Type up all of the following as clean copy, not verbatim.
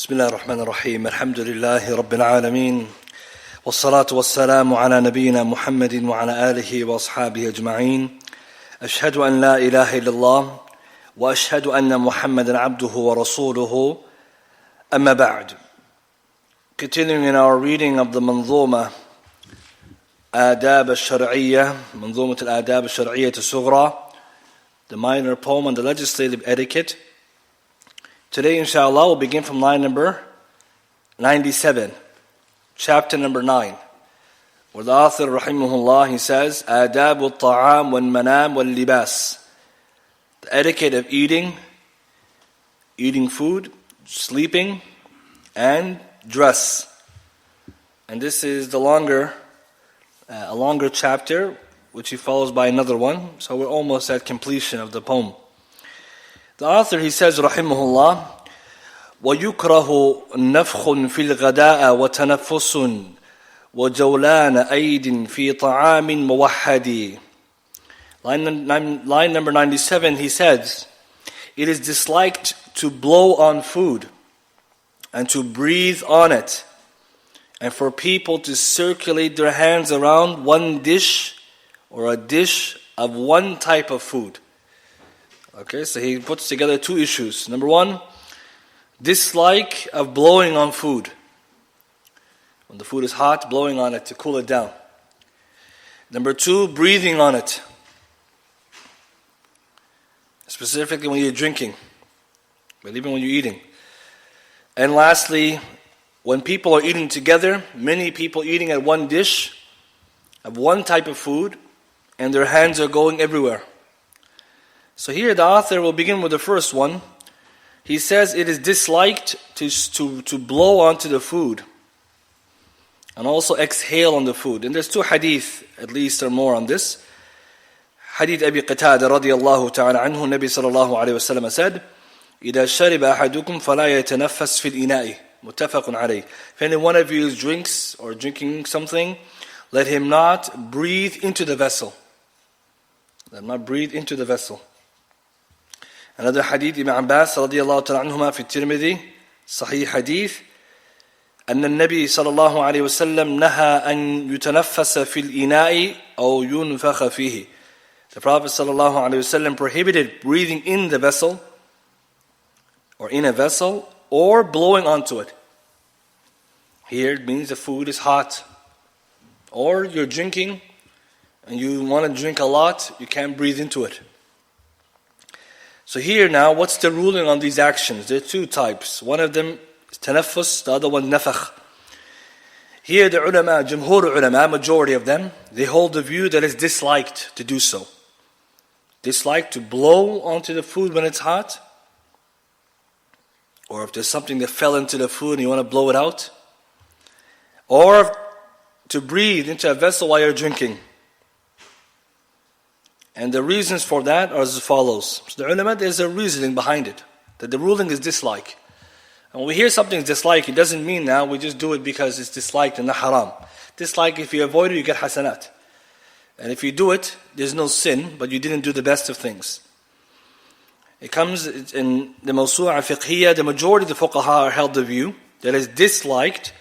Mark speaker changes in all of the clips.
Speaker 1: بسم الله الرحمن الرحيم الحمد لله رب العالمين والصلاة والسلام على نبينا محمد وعلى آله وأصحابه أجمعين أشهد أن لا إله إلا الله وأشهد أن محمدا عبده ورسوله أما بعد. Continuing in our reading of the منظومة آداب الشرعية منظومة الآداب الشرعية الصغرى, the minor poem on the legislative etiquette. Today, inshallah, we'll begin from line number 97, chapter number 9, where the author, rahimahullah, he says, آداب الطعام والمنام واللباس, the etiquette of eating food, sleeping, and dress. And this is the a longer chapter, which he follows by another one, so we're almost at completion of the poem. The author, he says, rahimahullah, وَيُكْرَهُ نَفْخٌ فِي الْغَدَاءَ وَتَنَفُّسٌ وَجَوْلَانَ أَيْدٍ فِي طَعَامٍ مُوَحَّدٍ. Line number 97, he says, it is disliked to blow on food and to breathe on it, and for people to circulate their hands around one dish or a dish of one type of food. Okay, so he puts together two issues. Number one, dislike of blowing on food. When the food is hot, blowing on it to cool it down. Number two, breathing on it. Specifically when you're drinking, but even when you're eating. And lastly, when people are eating together, many people eating at one dish of one type of food, and their hands are going everywhere. So here the author will begin with the first one. He says it is disliked to blow onto the food and also exhale on the food. And there's two hadith, at least or more, on this. Hadith Abi Qatada radiyallahu ta'ala anhu, Nabi sallallahu alayhi wa sallam said, إِذَا شَرِبَ أَحَدُكُمْ فَلَا يَتَنَفَّسْ فِي الْإِنَاءِ مُتَّفَقٌ عَلَيْهِ. If any one of you drinks or drinking something, let him not breathe into the vessel. Let him not breathe into the vessel. Another hadith, Ibn Abbas radiyallahu ta'ala anhuma fi Tirmidhi, Sahih hadith, أن النبي صلى الله عليه وسلم نهى أن يتنفس في الإناء أو ينفخ فيه. The Prophet sallallahu alayhi wasallam prohibited breathing in the vessel, or in a vessel, or blowing onto it. Here it means the food is hot, or you're drinking and you want to drink a lot, you can't breathe into it. So here now, what's the ruling on these actions? There are two types. One of them is tanaffus, the other one nafakh. Here the ulama, jumhur ulama, majority of them, they hold the view that it's disliked to do so. Disliked to blow onto the food when it's hot, or if there's something that fell into the food and you want to blow it out, or to breathe into a vessel while you're drinking. And the reasons for that are as follows. So the ulama, there's a reasoning behind it, that the ruling is dislike. And when we hear something is dislike, it doesn't mean now we just do it because it's disliked and not haram. Dislike, if you avoid it, you get hasanat. And if you do it, there's no sin, but you didn't do the best of things. It comes in the Mawsu'a Fiqhiyya, the majority of the fuqaha are held the view that it's disliked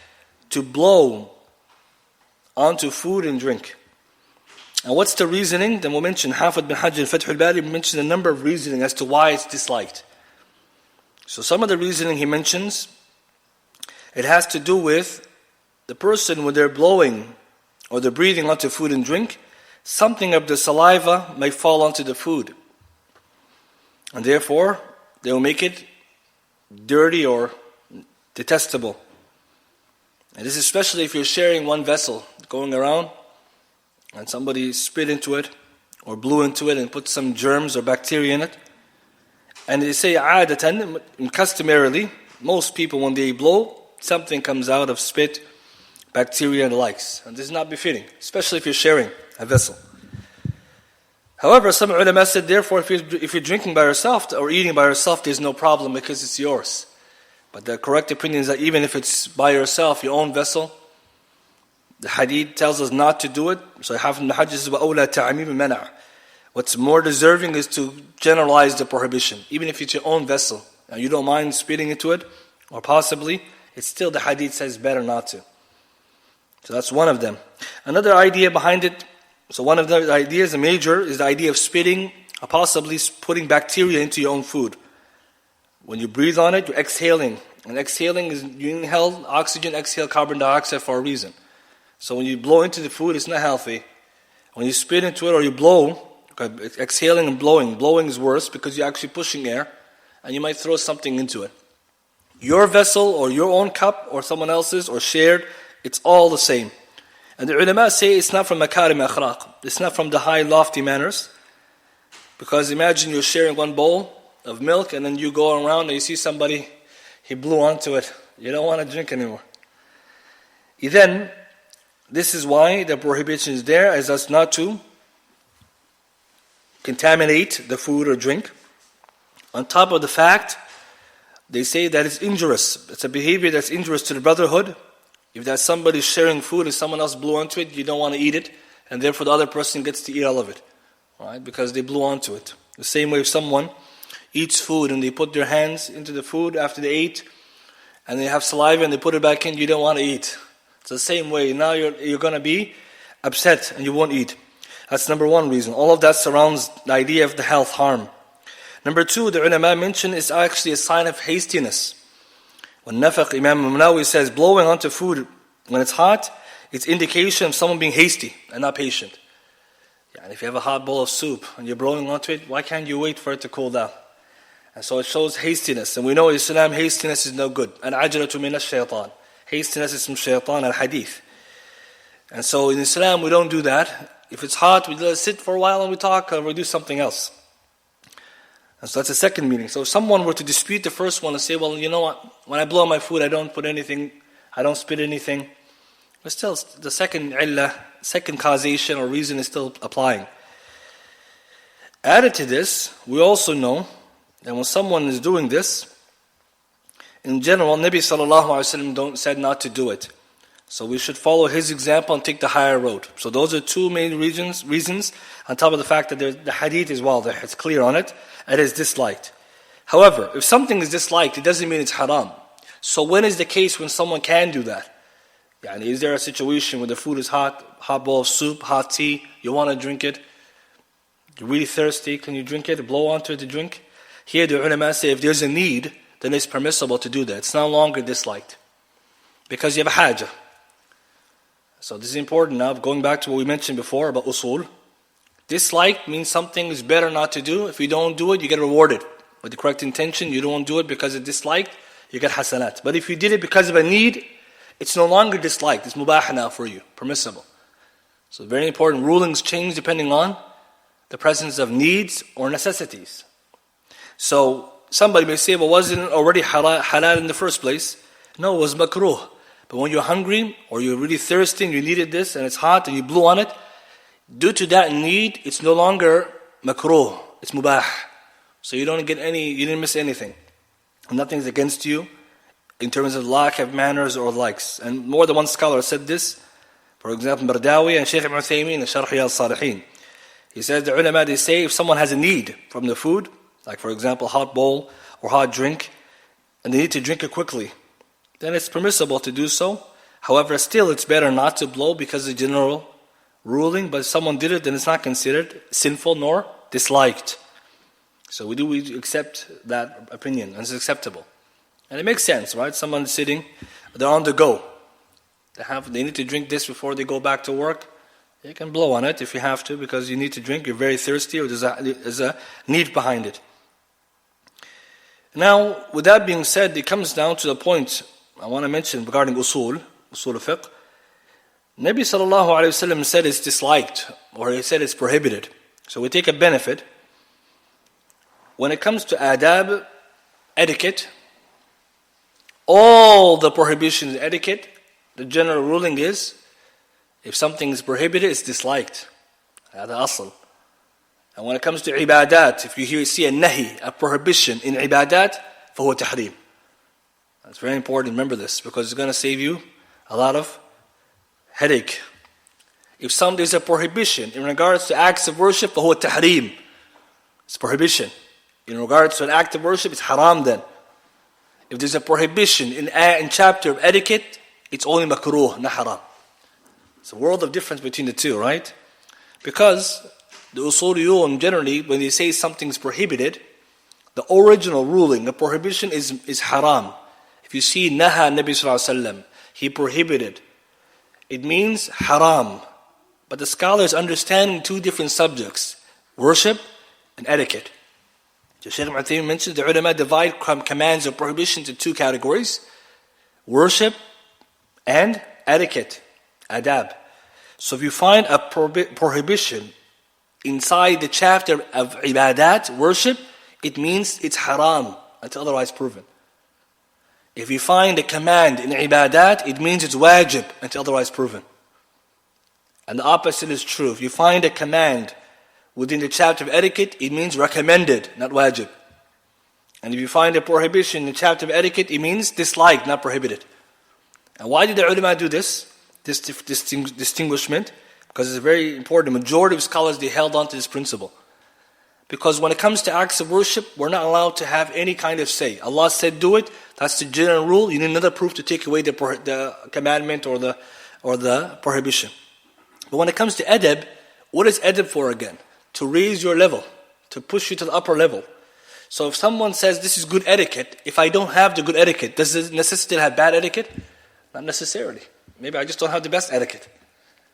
Speaker 1: to blow onto food and drink. And what's the reasoning? Then we'll mention Hafid bin Hajj al-Fath al-Bari mentions a number of reasoning as to why it's disliked. So some of the reasoning he mentions, it has to do with the person when they're blowing or they're breathing onto food and drink, something of the saliva may fall onto the food. And therefore, they will make it dirty or detestable. And this is especially if you're sharing one vessel, going around, and somebody spit into it or blew into it and put some germs or bacteria in it. And they say, عادة, customarily, most people when they blow, something comes out of spit, bacteria and the likes. And this is not befitting, especially if you're sharing a vessel. However, some ulama said, therefore, if you're drinking by yourself or eating by yourself, there's no problem because it's yours. But the correct opinion is that even if it's by yourself, your own vessel, the hadith tells us not to do it. So Hafid bin Hajj says, وَأَوْلَى تَعْمِيمِ مَنَعَ. What's more deserving is to generalize the prohibition, even if it's your own vessel. Now you don't mind spitting into it or possibly it's still the hadith says better not to. So that's one of them. Another idea behind it, so one of the ideas, the major, is the idea of spitting, or possibly putting bacteria into your own food. When you breathe on it, you're exhaling. And exhaling is you inhale oxygen, exhale carbon dioxide for a reason. So when you blow into the food, it's not healthy. When you spit into it or you blow, exhaling and blowing is worse because you're actually pushing air and you might throw something into it. Your vessel or your own cup or someone else's or shared, it's all the same. And the ulama say it's not from makarim akhlaq. It's not from the high lofty manners. Because imagine you're sharing one bowl of milk and then you go around and you see somebody, he blew onto it. You don't want to drink anymore. Then, this is why the prohibition is there, as us not to contaminate the food or drink. On top of the fact, they say that it's injurious. It's a behavior that's injurious to the brotherhood. If that somebody sharing food and someone else blew onto it, you don't want to eat it, and therefore the other person gets to eat all of it, right? Because they blew onto it. The same way if someone eats food and they put their hands into the food after they ate, and they have saliva and they put it back in, you don't want to eat. It's the same way. Now you're going to be upset and you won't eat. That's number one reason. All of that surrounds the idea of the health harm. Number two, the ulama mentioned is actually a sign of hastiness. When nafaq, Imam Al-Mardaawi says blowing onto food when it's hot, it's indication of someone being hasty and not patient. And if you have a hot bowl of soup and you're blowing onto it, why can't you wait for it to cool down? And so it shows hastiness. And we know in Islam, hastiness is no good. Al-ajratu min ash-shaytan. Hastiness is from shaytan, al-hadith. And so in Islam, we don't do that. If it's hot, we let it sit for a while and we talk or we do something else. And so that's the second meaning. So if someone were to dispute the first one and say, well, you know what, when I blow my food, I don't put anything, I don't spit anything. But still, the second illah, second causation or reason is still applying. Added to this, we also know that when someone is doing this, in general, Nabi sallallahu alaihi wasallam said not to do it. So we should follow his example and take the higher road. So those are two main reasons, on top of the fact that the hadith is well there, it's clear on it, it is disliked. However, if something is disliked, it doesn't mean it's haram. So when is the case when someone can do that? Yani, is there a situation where the food is hot bowl of soup, hot tea, you want to drink it, you're really thirsty, can you drink it, blow onto it to drink? Here the ulama say if there's a need, then it's permissible to do that. It's no longer disliked. Because you have a hajah. So this is important now, going back to what we mentioned before about usul. Dislike means something is better not to do. If you don't do it, you get rewarded. With the correct intention, you don't do it because it's disliked, you get hasanat. But if you did it because of a need, it's no longer disliked. It's mubah now for you, permissible. So very important, rulings change depending on the presence of needs or necessities. So somebody may say, well, wasn't it already halal in the first place? No, it was makruh. But when you're hungry or you're really thirsty and you needed this and it's hot and you blew on it, due to that need, it's no longer makruh, it's mubah. So you didn't miss anything. Nothing's against you in terms of lack of manners or likes. And more than one scholar said this. For example, Al-Mardaawi and Shaykh Ibn Uthaymeen and Sharh al-Salihin. He says the ulama, they say if someone has a need from the food, like for example hot bowl or hot drink, and they need to drink it quickly, then it's permissible to do so. However, still it's better not to blow because of the general ruling, but if someone did it, then it's not considered sinful nor disliked. So we accept that opinion, and it's acceptable. And it makes sense, right? Someone's sitting, they're on the go. They need to drink this before they go back to work. You can blow on it if you have to, because you need to drink, you're very thirsty, or there's a need behind it. Now, with that being said, it comes down to the point I want to mention regarding usul al-fiqh. Nabi sallallahu alayhi wa sallam said it's disliked, or he said it's prohibited. So we take a benefit. When it comes to adab, etiquette, all the prohibitions etiquette, the general ruling is, if something is prohibited, it's disliked. That's asl. And when it comes to ibadat, if you see a nahi, a prohibition in ibadat, فهو tahrim. It's very important, remember this, because it's going to save you a lot of headache. If there's a prohibition in regards to acts of worship, فهو tahrim. It's prohibition. In regards to an act of worship, it's haram then. If there's a prohibition in chapter of etiquette, it's only makruh, not haram. It's a world of difference between the two, right? Because the usuliyun generally, when they say something's prohibited, the original ruling, the prohibition is haram. If you see Naha Nabi Sallallahu Alaihi Wasallam, he prohibited, it means haram. But the scholars understand two different subjects, worship and etiquette. The Shaykh Ibn Abdul mentions the ulama divide commands or prohibitions into two categories, worship and etiquette, adab. So if you find a prohibition inside the chapter of ibadat, worship, it means it's haram until otherwise proven. If you find a command in ibadat, it means it's wajib until otherwise proven. And the opposite is true. If you find a command within the chapter of etiquette, it means recommended, not wajib. And if you find a prohibition in the chapter of etiquette, it means disliked, not prohibited. And why did the ulama do this distinguishment? Because it's very important. The majority of scholars, they held on to this principle. Because when it comes to acts of worship, we're not allowed to have any kind of say. Allah said do it, that's the general rule. You need another proof to take away the commandment or the prohibition. But when it comes to adab, what is adab for again? To raise your level, to push you to the upper level. So if someone says this is good etiquette, if I don't have the good etiquette, does it necessitate have bad etiquette? Not necessarily. Maybe I just don't have the best etiquette.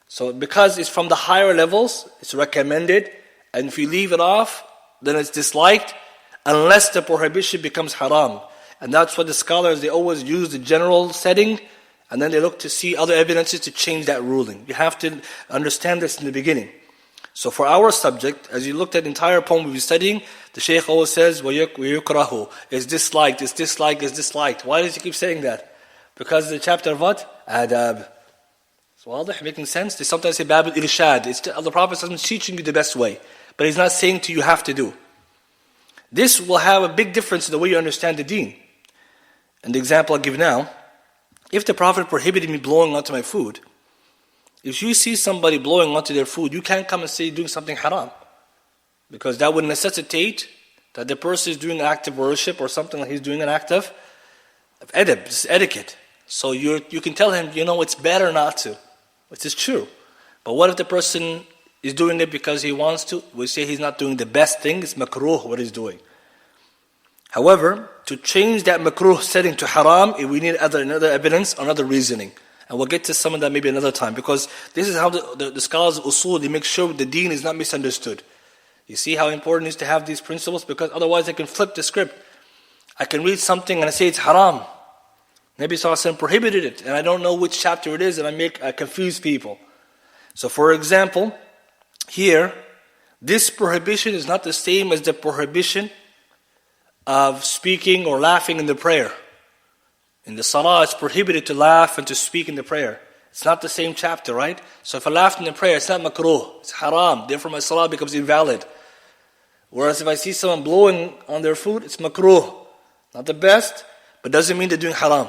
Speaker 1: So because it's from the higher levels, it's recommended, and if you leave it off, then it's disliked, unless the prohibition becomes haram. And that's what the scholars, they always use the general setting, and then they look to see other evidences to change that ruling. You have to understand this in the beginning. So for our subject, as you looked at the entire poem we've been studying, the Shaykh always says, وَيُكْرَهُ is disliked, is disliked, is disliked. Why does he keep saying that? Because the chapter of what? Adab. So wadah, making sense? They sometimes say Bab al-Irshad. The Prophet is teaching you the best way. But he's not saying to you have to do. This will have a big difference in the way you understand the deen. And the example I'll give now, if the Prophet prohibited me blowing onto my food, if you see somebody blowing onto their food, you can't come and say doing something haram. Because that would necessitate that the person is doing an act of worship or something like he's doing an act of adab, this etiquette. So you can tell him, it's better not to. Which is true. But what if the person is doing it because he wants to? We say he's not doing the best thing, it's makruh what he's doing. However, to change that makruh setting to haram, we need another evidence, another reasoning. And we'll get to some of that maybe another time. Because this is how the scholars of usul, they make sure the deen is not misunderstood. You see how important it is to have these principles? Because otherwise I can flip the script. I can read something and I say it's haram. Nabi Sallallahu Alaihi Wasallam prohibited it, and I don't know which chapter it is, and I confuse people. So for example, here, this prohibition is not the same as the prohibition of speaking or laughing in the prayer. In the salah, it's prohibited to laugh and to speak in the prayer. It's not the same chapter, right? So if I laughed in the prayer, it's not makruh, it's haram. Therefore my salah becomes invalid. Whereas if I see someone blowing on their food, it's makruh. Not the best, but doesn't mean they're doing haram.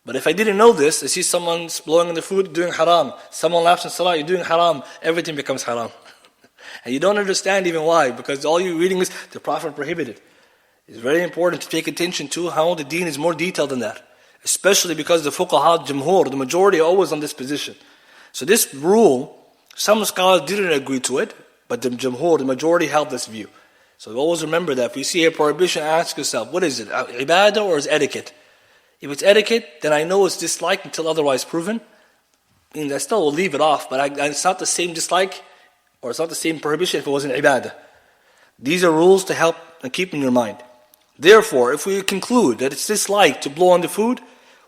Speaker 1: But if I didn't know this, I see someone blowing on the food, doing haram. Someone laughs in salah, you're doing haram. Everything becomes haram. And you don't understand even why, because all you're reading is the Prophet prohibited. It's very important to take attention to how the deen is more detailed than that. Especially because the fuqaha, jamhur, the majority are always on this position. So this rule, some scholars didn't agree to it, but the jamhur, the majority held this view. So always remember that. If you see a prohibition, ask yourself, what is it? Ibadah or is etiquette? If it's etiquette, then I know it's disliked until otherwise proven. I still will leave it off, but it's not the same dislike, or it's not the same prohibition if it wasn't ibadah. These are rules to help and keep in your mind. Therefore, if we conclude that it's disliked to blow on the food,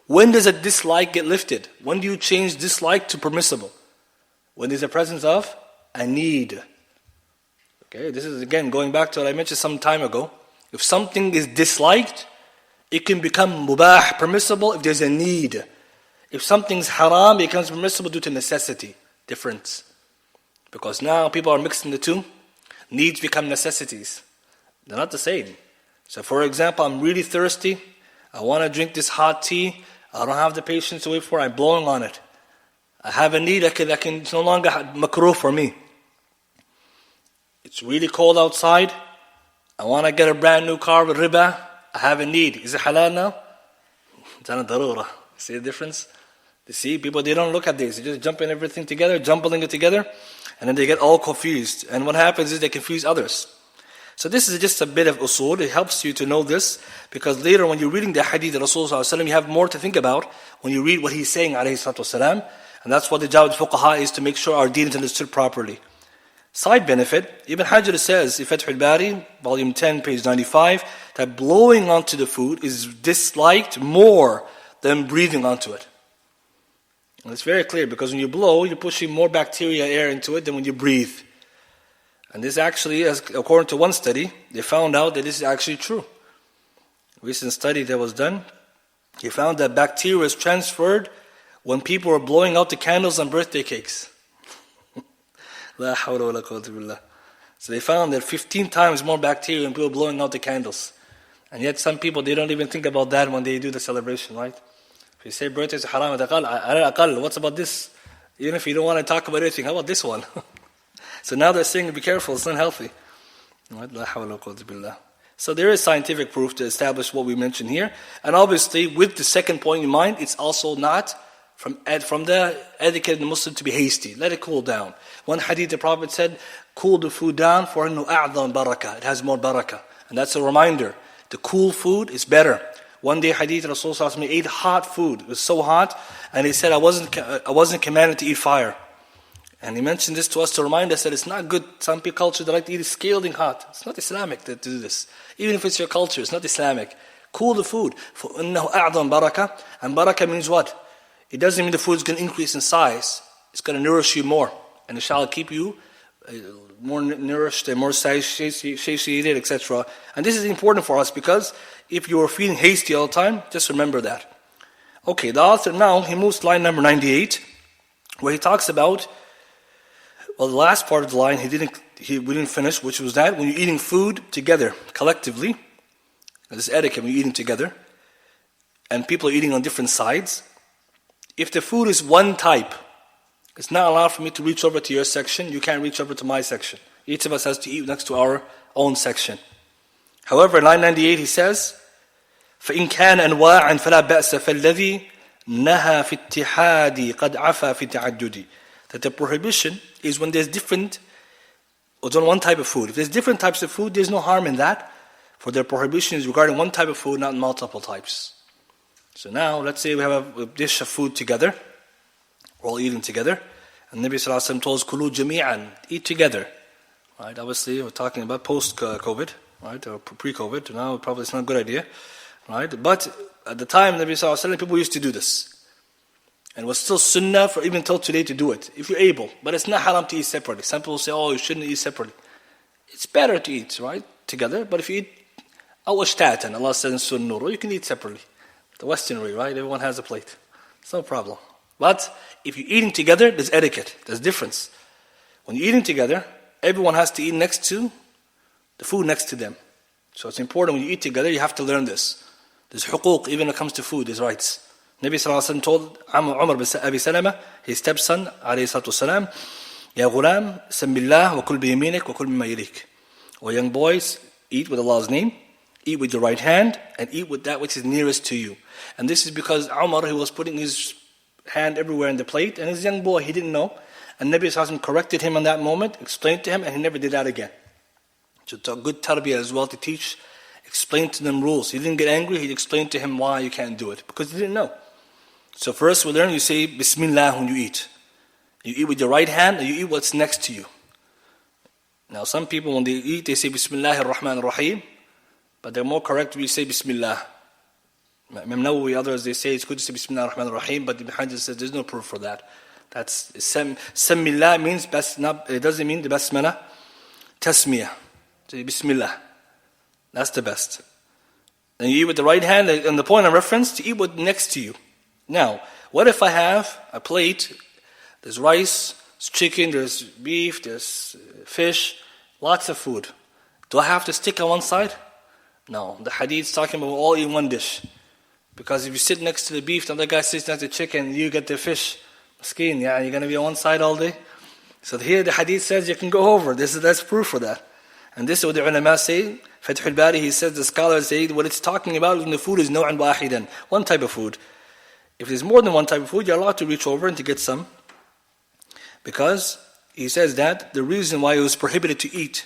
Speaker 1: when does a dislike get lifted? When do you change dislike to permissible? When there's a presence of a need. Okay, this is again going back to what I mentioned some time ago. If something is disliked, it can become mubah, permissible, if there's a need. If something's haram, it becomes permissible due to necessity. Difference. Because now people are mixing the two. Needs become necessities. They're not the same. So for example, I'm really thirsty. I want to drink this hot tea. I don't have the patience to wait for it. I'm blowing on it. I have a need. It's no longer makruh for me. It's really cold outside. I want to get a brand new car with riba. I have a need. Is it halal now? Darura. See the difference? You see, people, they don't look at this. They just jump in everything together, jumbling it together, and then they get all confused. And what happens is they confuse others. So this is just a bit of usul. It helps you to know this, because later when you're reading the hadith of Rasulullah, you have more to think about when you read what he's saying, alayhi salatu wasalam. And that's what the job of fuqaha is, to make sure our deen is understood properly. Side benefit, Ibn Hajar says in Fath al-Bari, volume 10, page 95, that blowing onto the food is disliked more than breathing onto it. And it's very clear, because when you blow, you're pushing more bacteria air into it than when you breathe. And this actually, according to one study, they found out that this is actually true. A recent study that was done, he found that bacteria is transferred when people are blowing out the candles on birthday cakes. La hawla wa la quwwata billah. So they found that 15 times more bacteria when people blowing out the candles. And yet some people, they don't even think about that when they do the celebration, right? If you say birthday is haram, what's about this? Even if you don't want to talk about anything, how about this one? So now they're saying, be careful, it's not healthy. So there is scientific proof to establish what we mentioned here. And obviously, with the second point in mind, it's also not from the etiquette of the Muslim to be hasty. Let it cool down. One hadith, the Prophet said, cool the food down, for إِنَّهُ أَعْظَمْ barakah. It has more barakah. And that's a reminder. The cool food is better. One day, hadith, Rasulullah ate hot food. It was so hot, and he said, I wasn't commanded to eat fire. And he mentioned this to us to remind us that it's not good. Some people culture, they like to eat scalding hot. It's not Islamic to do this. Even if it's your culture, it's not Islamic. Cool the food. فَإِنَّهُ أَعْظَمْ barakah. And barakah means what? It doesn't mean the food is going to increase in size. It's going to nourish you more. And inshallah keep you more nourished and more satiated, etc. And this is important for us, because if you are feeling hasty all the time, just remember that. Okay, the author now, he moves to line number 98, where he talks about, well, the last part of the line we didn't finish, which was that when you're eating food together, collectively, this etiquette, when you're eating together, and people are eating on different sides, if the food is one type, it's not allowed for me to reach over to your section, you can't reach over to my section. Each of us has to eat next to our own section. However, in line 98 he says, فَإِنْ كَانَ أَنْوَاعًا فَلَا بَأْسَ فَالَّذِي نَهَى فِي اتِّحَادِ قَدْ عَفَى فِي تَعَدُّدِ. That the prohibition is when there's different, or it's on one type of food. If there's different types of food, there's no harm in that. For their prohibition is regarding one type of food, not multiple types. So now, let's say we have a dish of food together. We're all eating together. And Nabi Sallallahu Alaihi Wasallam told us, Kulu jami'an, eat together. Right? Obviously, we're talking about post-COVID, right? Or pre-COVID. Now, probably it's not a good idea. Right? But at the time, Nabi Sallallahu Alaihi Wasallam, people used to do this. And it was still sunnah for even till today to do it, if you're able. But it's not haram to eat separately. Some people say, oh, you shouldn't eat separately. It's better to eat, right? Together. But if you eat, awashtatan, Allah says in Surah Nur, you can eat separately. The Western way, right? Everyone has a plate. It's no problem. But if you're eating together, there's etiquette. There's difference. When you're eating together, everyone has to eat next to the food next to them. So it's important when you eat together, you have to learn this. There's huquq, even when it comes to food, there's rights. Nabi Sallallahu Alaihi Wasallam told Umar bin Abi Salama, his stepson, alayhi salatu wasalam, Ya ghulam, sambillah wa kul bi yaminik wa kul mimma yalik. O young boys, eat with Allah's name, eat with your right hand, and eat with that which is nearest to you. And this is because Umar, he was putting his hand everywhere in the plate, and his young boy, he didn't know. And Nabi Sallallahu Alaihi Wasallam corrected him on that moment, explained to him, and he never did that again. So it's a good tarbiyah as well to teach, explain to them rules. He didn't get angry, he explained to him why you can't do it, because he didn't know. So first we learn, you say Bismillah when you eat. You eat with your right hand, and you eat what's next to you. Now some people when they eat, they say Bismillah ar-Rahman ar-Rahim, but they're more correct when you say Bismillah. Imam Nawawi, others, they say it's good to say Bismillah ar-Rahman ar-Rahim, but Ibn Hajar says there's no proof for that. That's Sammillah means it doesn't mean the Basmala. Tasmiyah. Say Bismillah. That's the best. Then you eat with the right hand, and the point of reference, to eat what's next to you. Now, what if I have a plate, there's rice, there's chicken, there's beef, there's fish, lots of food. Do I have to stick on one side? No, the hadith is talking about all in one dish. Because if you sit next to the beef, the other guy sits next to the chicken, you get the fish. Skin, yeah, you're going to be on one side all day. So here the hadith says you can go over. That's proof for that. And this is what the ulama say, Fath al-Bari, he says, the scholars say, what it's talking about when the food is naw'an wahidan, one type of food. If there's more than one type of food, you're allowed to reach over and to get some. Because he says that the reason why it was prohibited to eat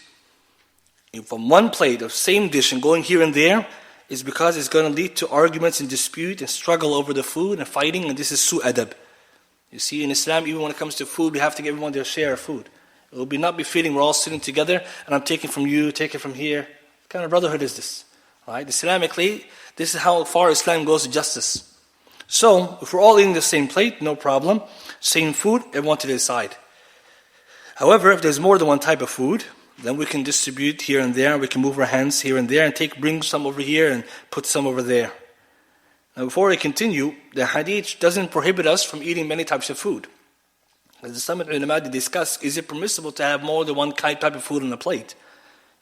Speaker 1: from one plate of same dish and going here and there is because it's going to lead to arguments and dispute and struggle over the food and fighting, and this is su adab. You see, in Islam, even when it comes to food, we have to give everyone their share of food. It will not be fitting we're all sitting together and I'm taking from you, taking from here. What kind of brotherhood is this? Right? Islamically, this is how far Islam goes to justice. So, if we're all eating the same plate, no problem. Same food, everyone to their side. However, if there's more than one type of food, then we can distribute here and there. We can move our hands here and there and bring some over here and put some over there. Now, before I continue, the hadith doesn't prohibit us from eating many types of food. As some ulama discuss, is it permissible to have more than one type of food on a plate?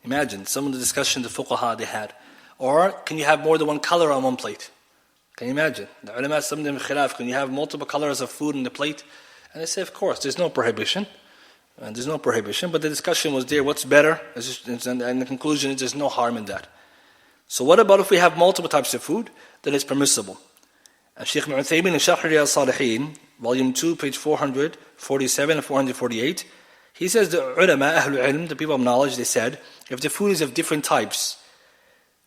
Speaker 1: Imagine some of the discussions the fuqaha they had. Or can you have more than one color on one plate? Can you imagine? The ulama, some of them khilaf, can you have multiple colors of food on the plate? And they say, of course, there's no prohibition. And there's no prohibition, but the discussion was there, what's better? And the conclusion is there's no harm in that. So what about if we have multiple types of food? Then it's permissible. And Shaykh Ibn Uthaymin in Sharh al-Salihin, volume 2, page 447 and 448, he says the ulama, ahlul ilm, the people of knowledge, they said, if the food is of different types,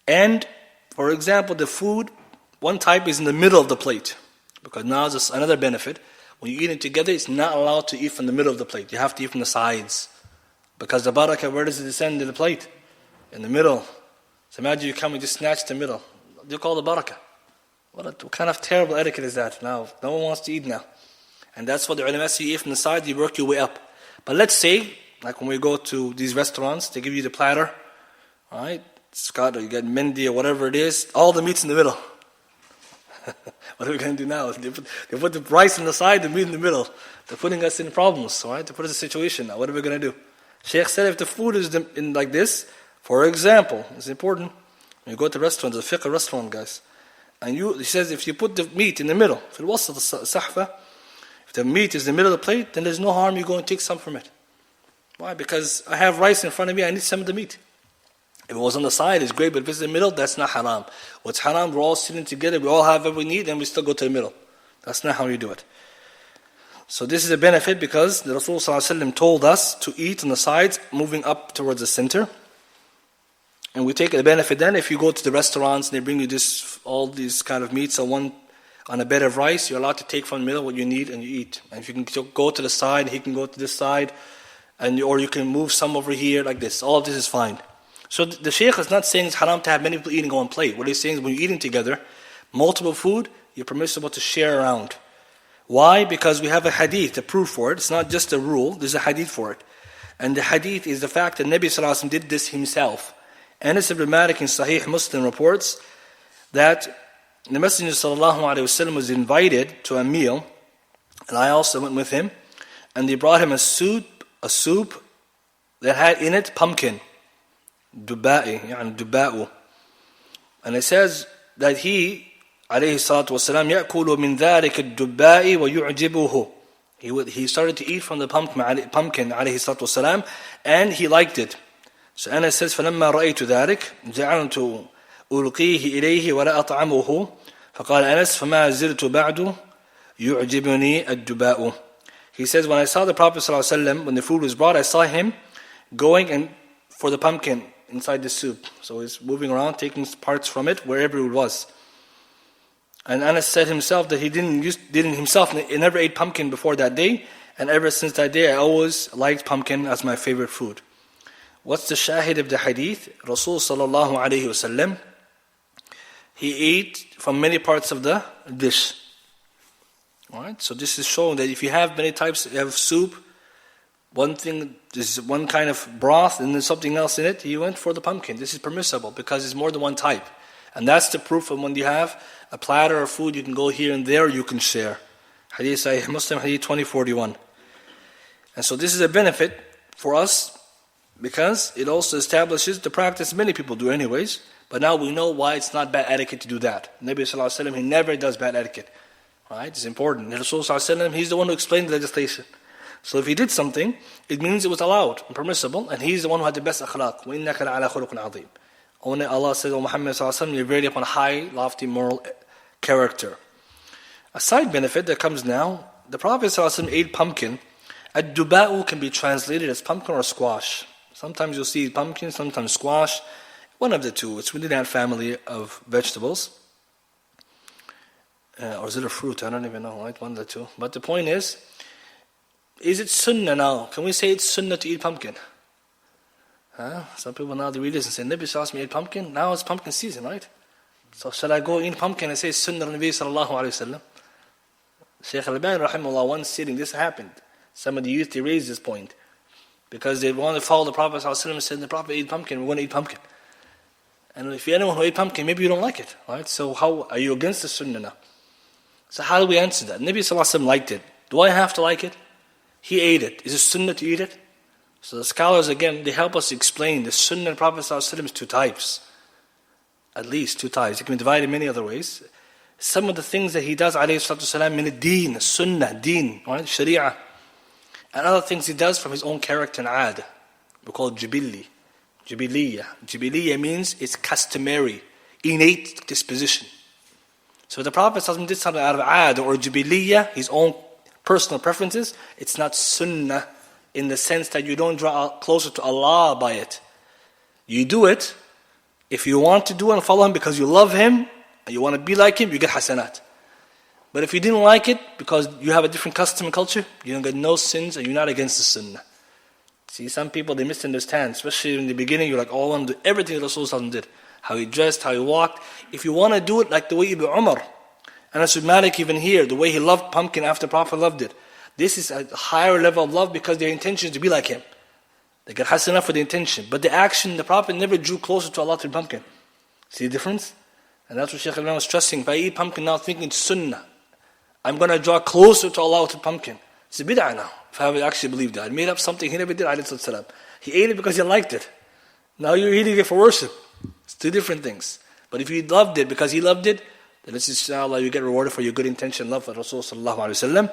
Speaker 1: and, for example, the food, one type is in the middle of the plate, because now there's another benefit. When you eat it together, it's not allowed to eat from the middle of the plate. You have to eat from the sides. Because the barakah, where does it descend in the plate? In the middle. So imagine you come and just snatch the middle. What do you call the barakah? What kind of terrible etiquette is that? Now, no one wants to eat now. And that's what the ulama say, you eat from the side, you work your way up. But let's say, like when we go to these restaurants, they give you the platter, right? Scott, or you get mendi or whatever it is, all the meat's in the middle. What are we going to do now? They put the rice on the side, the meat in the middle. They're putting us in problems, right? They put us in a situation now. What are we going to do? Shaykh said if the food is in like this, for example, it's important. When you go to restaurants, the fiqh restaurant, guys, and he says if you put the meat in the middle, في الوسط الصحفة, if the meat is in the middle of the plate, then there's no harm you go and take some from it. Why? Because I have rice in front of me, I need some of the meat. If it was on the side, it's great, but if it's in the middle, that's not haram. What's haram, we're all sitting together, we all have what we need, and we still go to the middle. That's not how you do it. So this is a benefit because the Rasul ﷺ told us to eat on the sides, moving up towards the center. And we take the benefit then if you go to the restaurants and they bring you all these kind of meats on a bed of rice, you're allowed to take from the middle what you need and you eat. And if you can go to the side, he can go to this side, or you can move some over here like this. All of this is fine. So the Shaykh is not saying it's haram to have many people eating on one plate. What he's saying is when you're eating together, multiple food, you're permissible to share around. Why? Because we have a hadith, a proof for it. It's not just a rule, there's a hadith for it. And the hadith is the fact that Nabi Sallallahu Alaihi Wasallam did this himself. Anas ibn Malik in Sahih Muslim reports that the Messenger Sallallahu Alaihi Wasallam was invited to a meal, and I also went with him, and they brought him a soup that had in it pumpkin. Dubba'u. And it says that he, alayhi salatu wasalam, يأكل من ذلك الدباء ويعجبه. He started to eat from the pumpkin, alayhi salatu wasalam, and he liked it. So Anas says, فَلَمَّا رَأَيْتُ ذَلك جَعَلْتُ أُلْقِيهِ إِلَيْهِ وَلَا أَطْعَمُهُ فَقَالَ أَنَس فَمَا زِلْتُ بَعْدُ يُعْجِبُنِي الدُّبَاءُ. He says, when I saw the Prophet ﷺ, when the food was brought, I saw him going and for the pumpkin inside the soup. So he's moving around, taking parts from it, wherever it was. And Anas said himself that he never ate pumpkin before that day, and ever since that day I always liked pumpkin as my favorite food. What's the shahid of the hadith? Rasul sallallahu alayhi wasallam, he ate from many parts of the dish. Alright, so this is showing that if you have many types, you have soup, one thing, this is one kind of broth, and then something else in it, he went for the pumpkin. This is permissible because it's more than one type. And that's the proof of when you have a platter of food, you can go here and there, you can share. Hadith Sahih Muslim, Hadith 2041. And so this is a benefit for us because it also establishes the practice many people do anyways, but now we know why it's not bad etiquette to do that. Nabi Sallallahu Alaihi Wasallam, he never does bad etiquette. Right? It's important. Rasul Sallallahu Alaihi Wasallam, he's the one who explained the legislation. So if he did something, it means it was allowed and permissible, and he's the one who had the best akhlaq. وَإِنَّكَ لَعَلَى خُلُقٍ عَظِيمٍ. Only Allah says, O Muhammad sallallahu alaihi wasallam, you're very upon high, lofty moral character. A side benefit that comes now, the Prophet sallallahu alaihi wasallam ate pumpkin. Ad-duba'u can be translated as pumpkin or squash. Sometimes you'll see pumpkin, sometimes squash. One of the two. It's within that family of vegetables. Or is it a fruit? I don't even know, right? One of the two. But the point is it sunnah now? Can we say it's sunnah to eat pumpkin? Some people now they read this and say, Nabi sallallahu alaihi wasallam ate pumpkin. Now it's pumpkin season, right? So shall I go eat pumpkin and say sunnah Nabi sallallahu alaihi wasallam? Shaykh Al-Albani rahimahullah once sitting, this happened. Some of the youth, they raised this point. Because they want to follow the Prophet sallallahu alaihi wasallam and said, the Prophet ate pumpkin, we're going to eat pumpkin. And if you're anyone who ate pumpkin, maybe you don't like it, right? So how are you against the sunnah now? So how do we answer that? Nabi sallallahu alaihi wasallam liked it. Do I have to like it? He ate it. Is it sunnah to eat it? So the scholars, again, they help us explain the sunnah of the Prophet sallallahu alaihi wasallam is two types. At least two types. It can be divided in many other ways. Some of the things that he does, alayhi salatu wasalam, min ad-deen, sunnah, deen, right? Sharia. And other things he does from his own character and ad. We call it jibilli. Jibiliya. Jibiliya means it's customary, innate disposition. So if the Prophet did something out of ad or jibiliya, his own personal preferences, it's not sunnah in the sense that you don't draw closer to Allah by it. You do it if you want to do it and follow him because you love him and you want to be like him, you get hasanat. But if you didn't like it because you have a different custom and culture, you don't get no sins and you're not against the sunnah. See, some people, they misunderstand, especially in the beginning, you're like, oh, I want to do everything Rasulullah did. How he dressed, how he walked. If you want to do it like the way Ibn Umar, and Anas Malik even here, the way he loved pumpkin after the Prophet loved it. This is a higher level of love because their intention is to be like him. They get hasanah for the intention. But the action, the Prophet never drew closer to Allah through pumpkin. See the difference? And that's what Shaykh Al-Albani was stressing. If I eat pumpkin now thinking it's sunnah, I'm going to draw closer to Allah with pumpkin. It's a bid'ah now, if I actually believed that. I made up something he never did, alayhi salam. He ate it because he liked it. Now you're eating it for worship. It's two different things. But if you loved it because he loved it, then it's inshallah you get rewarded for your good intention, love for Rasulullah sallallahu alayhi wa sallam.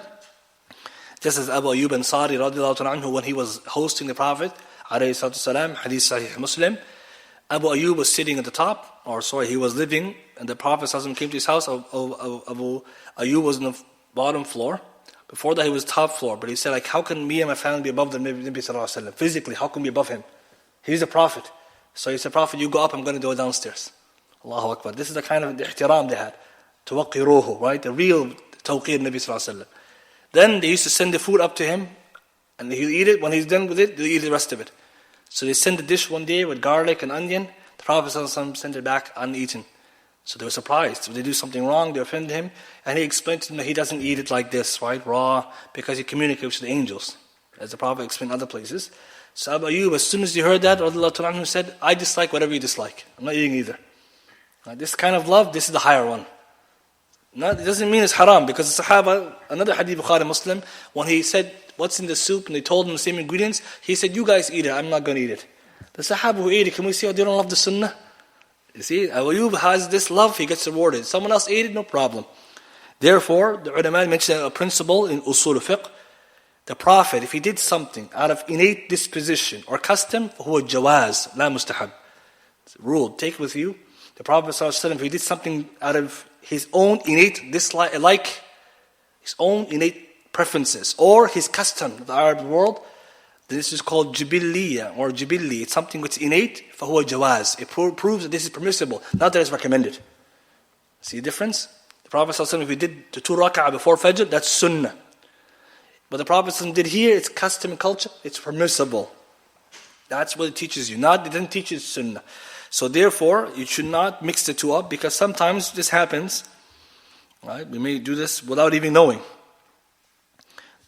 Speaker 1: Just as Abu Ayyub Ansari radiallahu anhu, when he was hosting the Prophet alayhi salatu salam, hadith Sahih Muslim, Abu Ayyub was sitting at the top, he was living, and the Prophet sallallahu came to his house. Abu Ayyub was on the bottom floor. Before that he was top floor, but he said, like, how can me and my family be above the Nabi sallallahu alaihi wasallam? Physically, how can we be above him? He's a Prophet. So he said, Prophet, you go up, I'm going to go downstairs. Allahu Akbar. This is the kind of ihtiram they had. Tuwaqiruhu, right? The real tawqir Nabi sallallahu alaihi wasallam. Then they used to send the food up to him, and he'll eat it. When he's done with it, they'll eat the rest of it. So they send the dish one day with garlic and onion. The Prophet sallallahu alaihi wasallam sent it back uneaten. So they were surprised. If they do something wrong, they offend him. And he explained to them that he doesn't eat it like this, right, raw, because he communicates with the angels, as the Prophet explained in other places. So Abu Ayyub, as soon as he heard that, he said, I dislike whatever you dislike. I'm not eating either. Right, this kind of love, this is the higher one. It doesn't mean it's haram, because the Sahaba, another hadith Bukhari Muslim, when he said, what's in the soup, and they told him the same ingredients, he said, you guys eat it, I'm not going to eat it. The Sahaba who ate it, can we see how they don't love the sunnah? You see, Abu Ayyub has this love, he gets rewarded. Someone else ate it, no problem. Therefore, the ulama mentioned a principle in usul fiqh. The Prophet, if he did something out of innate disposition or custom, huwa jawaz, la mustahab. It's a rule, take it with you. The Prophet ﷺ, if he did something out of his own innate dislike, like his own innate preferences, or his custom of the Arab world, this is called jibiliya or jibilli. It's something which is innate, فَهُوَ jawaz. It proves that this is permissible, not that it's recommended. See the difference? The Prophet ﷺ, if he did the 2 rak'ah before Fajr, that's sunnah. But the Prophet ﷺ did here, it's custom and culture, it's permissible. That's what it teaches you. It doesn't teach you sunnah. So therefore, you should not mix the two up, because sometimes this happens. Right? We may do this without even knowing.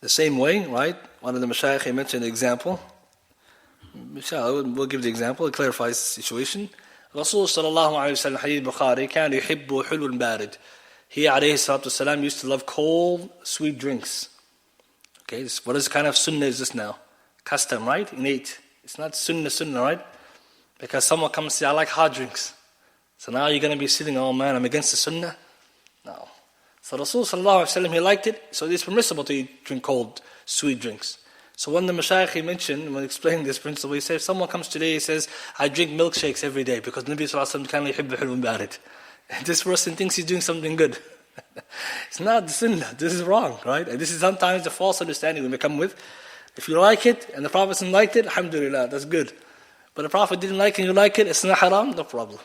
Speaker 1: The same way, right? One of the mashayikh mentioned an example. We'll give the example. It clarifies the situation. Rasul sallallahu alayhi wa sallam, hadith Bukhari, كان يحب حلو البارد. He alayhi salatu wasalam used to love cold, sweet drinks. Okay, what is kind of sunnah is this now? Custom, right? Innate. It's not sunnah, right? Because someone comes and says, I like hot drinks. So now you're going to be sitting, oh man, I'm against the sunnah? No. So Rasul sallallahu alayhi wa sallam, he liked it, so it's permissible to drink cold, sweet drinks. So one of the mashayikh mentioned, when explaining this principle, he said, if someone comes today, he says, I drink milkshakes every day because Nabi Sallallahu Alaihi Wasallam kana yuhibbu hulwal barid. And this person thinks he's doing something good. It's not the sunnah. This is wrong, right? And this is sometimes the false understanding we may come with. If you like it, and the Prophet liked it, alhamdulillah, that's good. But the Prophet didn't like it and you like it, it's not haram, no problem.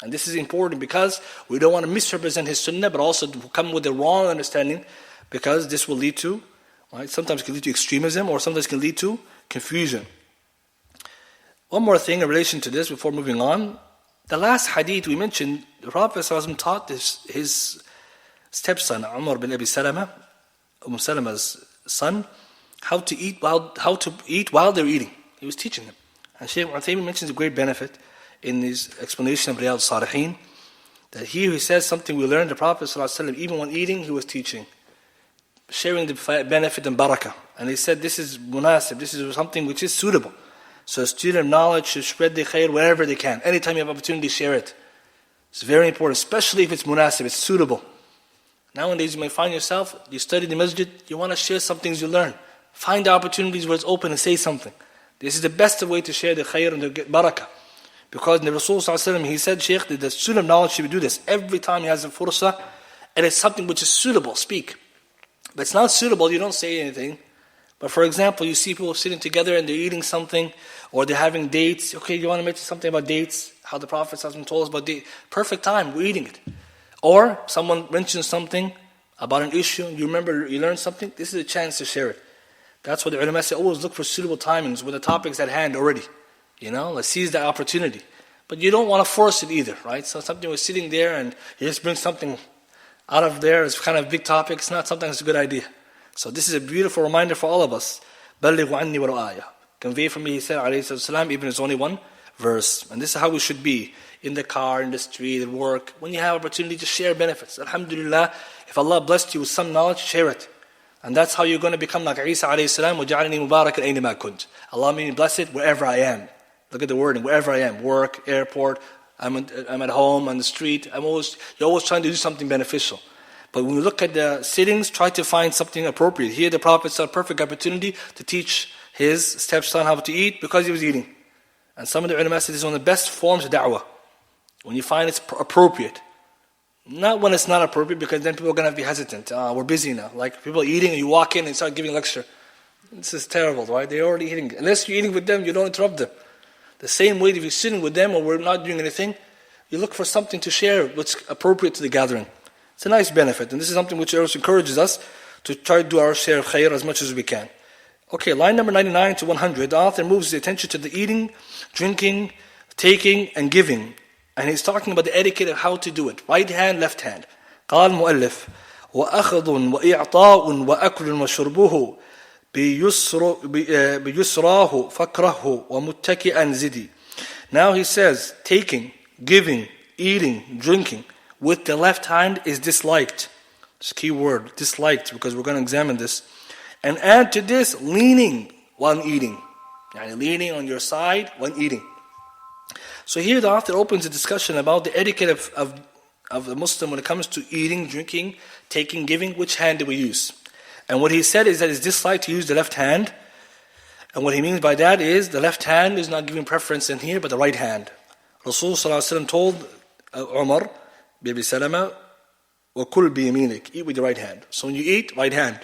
Speaker 1: And this is important because we don't want to misrepresent his sunnah, but also to come with the wrong understanding, because this will lead to, right, sometimes can lead to extremism, or sometimes can lead to confusion. One more thing in relation to this before moving on. The last hadith we mentioned, the Prophet ﷺ taught his stepson, Umar bin Abi Salama, Salama's son, how to eat while they're eating. He was teaching them. And Shaykh Uthaymeen mentions a great benefit in his explanation of Riyadh al-Salihin, that here he says something we learned the Prophet ﷺ, even when eating, he was teaching, sharing the benefit and barakah. And he said this is munasib, this is something which is suitable. So a student of knowledge should spread the khair wherever they can. Anytime you have opportunity, share it. It's very important, especially if it's munasib, it's suitable. Nowadays you may find yourself, you study the masjid, you want to share some things you learn. Find the opportunities where it's open and say something. This is the best way to share the khair and to get barakah. Because the Rasul ﷺ, he said, Shaykh, that the student of knowledge should do this every time he has a fursa, and it's something which is suitable, speak. But it's not suitable, you don't say anything. But for example, you see people sitting together and they're eating something, or they're having dates. Okay, you want to mention something about dates, how the Prophet ﷺ told us about dates. Perfect time, we're eating it. Or someone mentions something about an issue, you remember, you learned something, this is a chance to share it. That's what the ulama say, always look for suitable timings when the topic's at hand already. Let's seize the opportunity. But you don't want to force it either, right? So something was sitting there and you just bring something out of there, it's kind of a big topic, it's not something that's a good idea. So this is a beautiful reminder for all of us. بَلِّغُ عَنِّي وَرَآيَ. Convey from me, he said, alayhi salam, even it's only one verse. And this is how we should be, in the car, in the street, at work. When you have opportunity to share benefits. Alhamdulillah, if Allah blessed you with some knowledge, share it. And that's how you're going to become like Isa alayhi salam, وَجَعَلْنِي مُبَارَكًا أَيْنَمَا كُنْتُ. Allah made me blessed wherever I am. Look at the wording, wherever I am, work, airport, I'm at home, on the street. You're always trying to do something beneficial. But when you look at the sittings, try to find something appropriate. Here the Prophet saw a perfect opportunity to teach his stepson how to eat because he was eating. And some of the ulama said this is one of the best forms of da'wah. When you find it's appropriate. Not when it's not appropriate, because then people are going to be hesitant. We're busy now. Like people are eating and you walk in and start giving a lecture. This is terrible, right? They're already eating. Unless you're eating with them, you don't interrupt them. The same way if you're sitting with them or we're not doing anything, you look for something to share what's appropriate to the gathering. It's a nice benefit, and this is something which also encourages us to try to do our share of khair as much as we can. Okay, line number 99 to 100, the author moves the attention to the eating, drinking, taking, and giving. And he's talking about the etiquette of how to do it. Right hand, left hand. قال المؤلف وأخذ وإعطاء وأكل وشربه بيسراه فكره ومتكئا زدي. Now he says, taking, giving, eating, drinking with the left hand is disliked. This key word, disliked, because we're going to examine this. And add to this, leaning while eating. Leaning on your side when eating. So here the author opens a discussion about the etiquette of the Muslim when it comes to eating, drinking, taking, giving. Which hand do we use? And what he said is that it's disliked to use the left hand. And what he means by that is the left hand is not giving preference in here, but the right hand. Rasul ﷺ told Umar bin Salama, وَكُلْ بِيَمِينِكَ, eat with your right hand. So when you eat, right hand.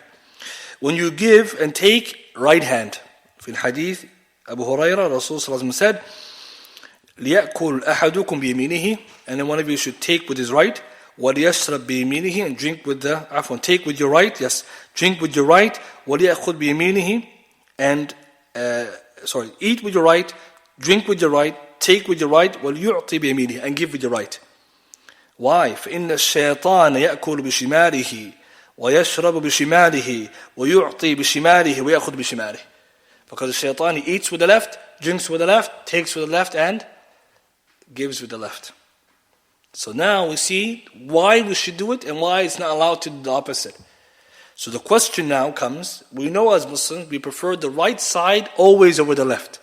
Speaker 1: When you give and take, right hand. In hadith, Abu Hurairah, Rasul ﷺ said, لِيَأْكُلْ أَحَدُكُمْ بِيَمِينِهِ, and then one of you should take with his right, وَلِيَشْرَبْ بِيَمِينِهِ, and drink with the, take with your right, yes, drink with your right, وَلِيَأْخُذْ بِيَمِينِهِ, and, eat with your right, drink with your right, take with your right, وَلْيُعْطِ بِيَمِينِهِ, and give with your right. Why? فَإِنَّ الشَّيْطَانَ يَأْكُلُ بِشِمَالِهِ وَيَشْرَبُ بِشِمَالِهِ وَيُعْطِي بِشِمَالِهِ وَيَأْخُذْ بِشِمَالِهِ. Because the shaitan, he eats with the left, drinks with the left, takes with the left, and gives with the left. So now we see why we should do it and why it's not allowed to do the opposite. So the question now comes, we know as Muslims, we prefer the right side always over the left.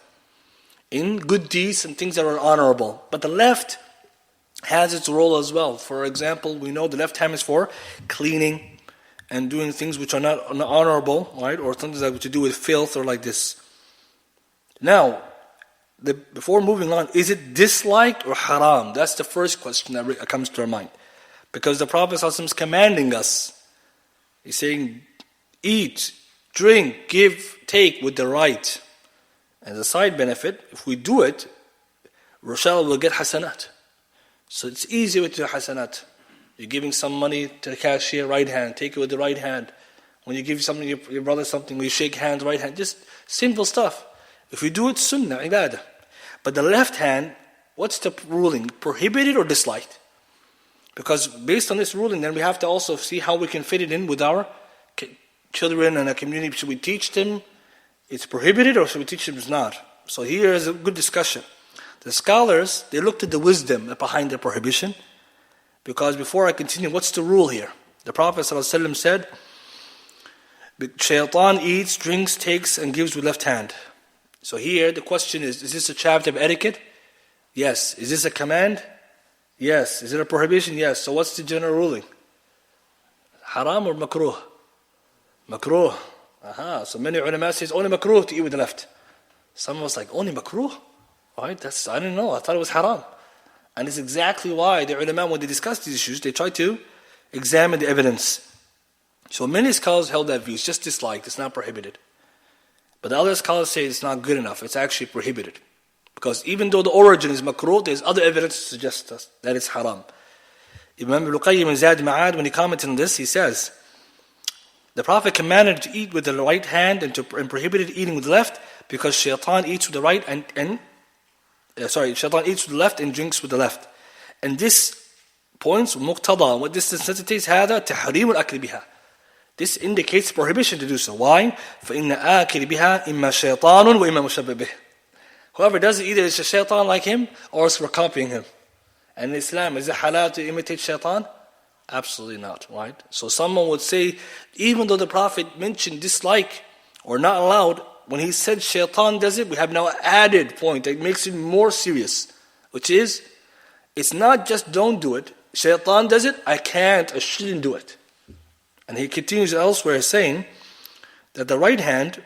Speaker 1: In good deeds and things that are honorable. But the left has its role as well. For example, we know the left hand is for cleaning and doing things which are not honorable, right? Or things that have to do with filth or like this. Now, before moving on, is it disliked or haram? That's the first question that comes to our mind. Because the Prophet ﷺ is commanding us. He's saying, eat, drink, give, take with the right. As a side benefit, if we do it, Rochelle will get hasanat. So it's easy with your hasanat. You're giving some money to the cashier, right hand, take it with the right hand. When you give something, your brother something, you shake hands, right hand. Just simple stuff. If we do it, sunnah, ibadah. But the left hand, what's the ruling? Prohibited or disliked? Because based on this ruling, then we have to also see how we can fit it in with our children and our community. Should we teach them it's prohibited or should we teach them it's not? So here is a good discussion. The scholars, they looked at the wisdom behind the prohibition. Because before I continue, what's the rule here? The Prophet ﷺ said, Shaitan eats, drinks, takes, and gives with left hand. So here the question is this a chapter of etiquette? Yes. Is this a command? Yes. Is it a prohibition? Yes. So what's the general ruling? Haram or makruh? Makruh. Aha. So many ulama says only makruh to eat with the left. Some was like, only makruh? Right? I didn't know. I thought it was haram. And it's exactly why the ulama, when they discuss these issues, they try to examine the evidence. So many scholars held that view. It's just disliked. It's not prohibited. But the other scholars say it's not good enough. It's actually prohibited. Because even though the origin is makruh, there's other evidence to suggest that it's haram. Imam Al-Qayyim in Zad Ma'ad, when he commented on this, he says, the Prophet commanded to eat with the right hand and prohibited eating with the left because shaitan eats with the right shaitan eats with the left and drinks with the left. And this points, muqtada, what this necessitates, هذا تحريم الأكل بها. This indicates prohibition to do so. Why? فإن آكل بها إما شيطان وإما مشبه به. Whoever does it, either it's a shaitan like him or it's for copying him. And in Islam, is it halal to imitate shaitan? Absolutely not, right? So someone would say, even though the Prophet mentioned dislike or not allowed, when he said shaitan does it, we have now added point that makes it more serious, which is, it's not just don't do it. Shaitan does it, I shouldn't do it. And he continues elsewhere saying that the right hand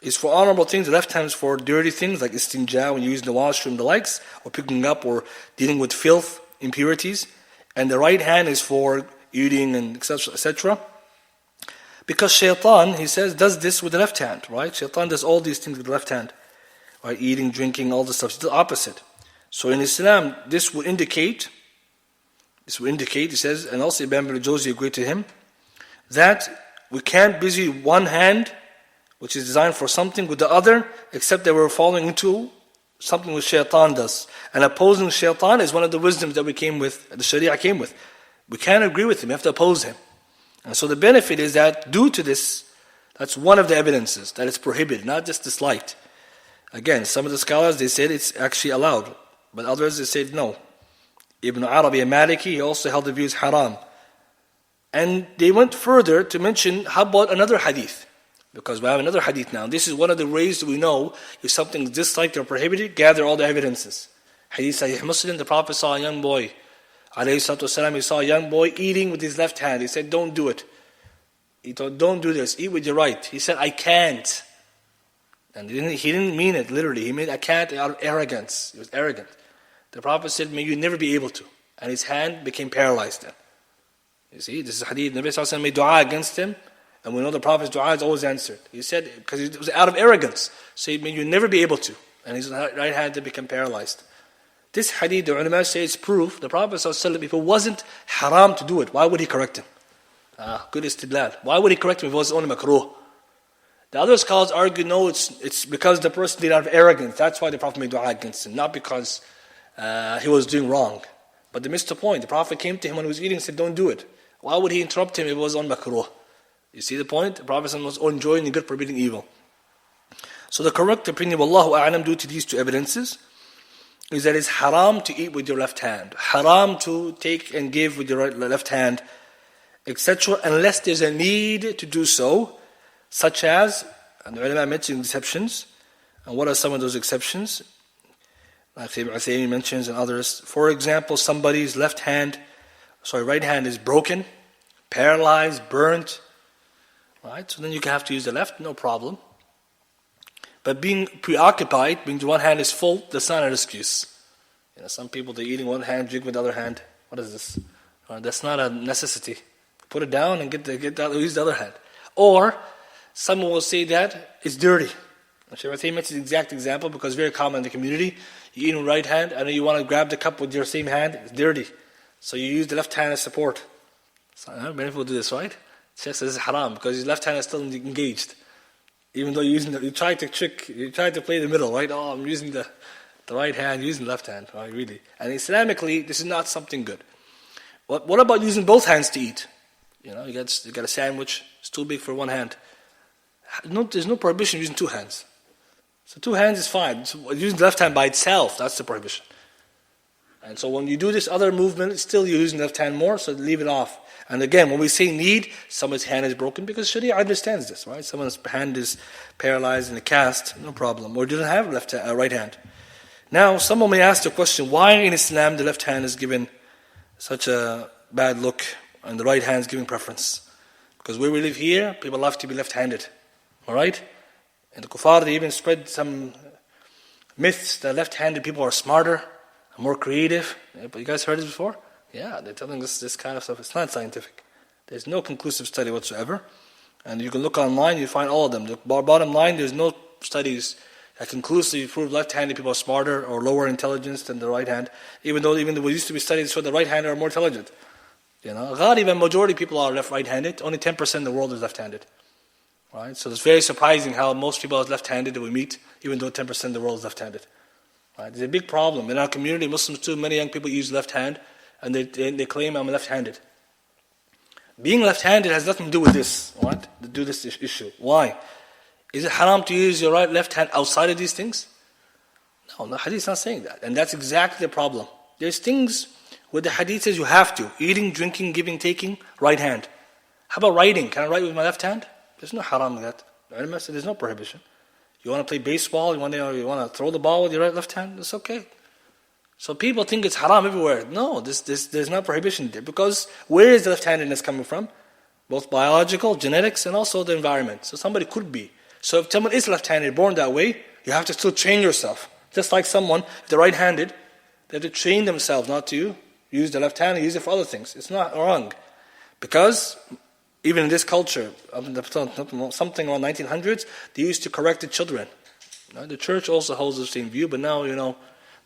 Speaker 1: is for honorable things, the left hand is for dirty things like istinja, when you use the washroom, the likes, or picking up or dealing with filth, impurities. And the right hand is for eating and etc., etc. Because shaitan, he says, does this with the left hand, right? Shaitan does all these things with the left hand, right? Eating, drinking, all this stuff. It's the opposite. So in Islam, this will indicate, he says, and also Ibn al-Jawzi agreed to him, that we can't busy one hand, which is designed for something, with the other, except that we're falling into something which shaitan does. And opposing shaitan is one of the wisdoms that we came with, the Sharia came with. We can't agree with him, we have to oppose him. And so the benefit is that due to this, that's one of the evidences, that it's prohibited, not just disliked. Again, some of the scholars, they said it's actually allowed. But others, they said no. Ibn Arabi al-Maliki, he also held the view as haram. And they went further to mention, how about another hadith? Because we have another hadith now. This is one of the ways that we know if something is disliked or prohibited, gather all the evidences. Hadith Sahih Muslim, the Prophet saw a young boy. He saw a young boy eating with his left hand. He said, don't do it. He told, don't do this, eat with your right. He said, I can't. And he didn't mean it literally. He meant I can't out of arrogance. He was arrogant. The Prophet said, may you never be able to. And his hand became paralyzed then. You see, this is hadith. Nabi Sallallahu Alaihi Wasallam made dua against him. And we know the Prophet's dua is always answered. He said, because it was out of arrogance. So he made you never be able to. And his right hand had become paralyzed. This hadith, the ulama say, it's proof. The Prophet Sallallahu Alaihi Wasallam, if it wasn't haram to do it, why would he correct him? Good istidlal. Why would he correct him if it was only makruh? The other scholars argue, no, it's because the person did it out of arrogance. That's why the Prophet made dua against him. Not because he was doing wrong. But they missed the point. The Prophet came to him when he was eating and said, don't do it. Why would he interrupt him if it was on makruh? You see the point? The Prophet was enjoining good, forbidding evil. So the correct opinion, Wallahu a'lam, due to these two evidences, is that it's haram to eat with your left hand. Haram to take and give with your left hand, etc. Unless there's a need to do so, such as, and the ulama mentioned exceptions. And what are some of those exceptions? Like Ibn Uthaymeen mentions and others. For example, somebody's right hand is broken, paralyzed, burnt, Right? So then you have to use the left, no problem. But being preoccupied, being one hand is full, that's not an excuse. Some people, they're eating one hand, drinking with the other hand. What is this? That's not a necessity. Put it down and use the other hand. Or, someone will say that it's dirty. Shaykh Uthaymeen mentions the exact example because it's very common in the community. You eat with right hand, and then you want to grab the cup with your same hand, it's dirty. So you use the left hand as support. So, many people do this, right? Shaykh says it's haram because his left hand is still engaged. Even though you try to play the middle, right? Oh, I'm using the right hand, using the left hand, right? Really. And Islamically, this is not something good. What about using both hands to eat? You got a sandwich, it's too big for one hand. There's no prohibition using two hands. So two hands is fine. So using the left hand by itself, that's the prohibition. And so when you do this other movement, it's still you're using the left hand more, so leave it off. And again, when we say need, someone's hand is broken because Sharia understands this, right? Someone's hand is paralyzed in a cast, no problem. Or doesn't have right hand. Now, someone may ask the question, why in Islam the left hand is given such a bad look and the right hand is given preference? Because where we live here, people love to be left-handed. Alright? And the kuffar, they even spread some myths that left-handed people are smarter, more creative. But you guys heard this before? Yeah, they're telling us this kind of stuff. It's not scientific. There's no conclusive study whatsoever. And you can look online, you find all of them. The bottom line, there's no studies that conclusively prove left-handed people are smarter or lower intelligence than the right hand. Even though there used to be studies that show the right-handed are more intelligent. Ghaliban majority of people are right-handed. Only 10% of the world is left-handed. Right? So it's very surprising how most people are left-handed that we meet, even though 10% of the world is left-handed. Right? There's a big problem. In our community, Muslims too, many young people use left hand, and they claim I'm left-handed. Being left-handed has nothing to do with this, right? To do this issue. Why? Is it haram to use your left hand outside of these things? No, the hadith is not saying that. And that's exactly the problem. There's things where the hadith says you have to. Eating, drinking, giving, taking, right hand. How about writing? Can I write with my left hand? There's no haram in that. The ulama said there's no prohibition. You want to play baseball, you want to throw the ball with your left hand, it's okay. So people think it's haram everywhere. No, there's no prohibition there. Because where is the left-handedness coming from? Both biological, genetics, and also the environment. So somebody could be. So if someone is left-handed, born that way, you have to still train yourself. Just like someone, if they're right-handed, they have to train themselves not to use the left hand and use it for other things. It's not wrong. Because even in this culture, something around 1900s, they used to correct the children. The church also holds the same view, but now,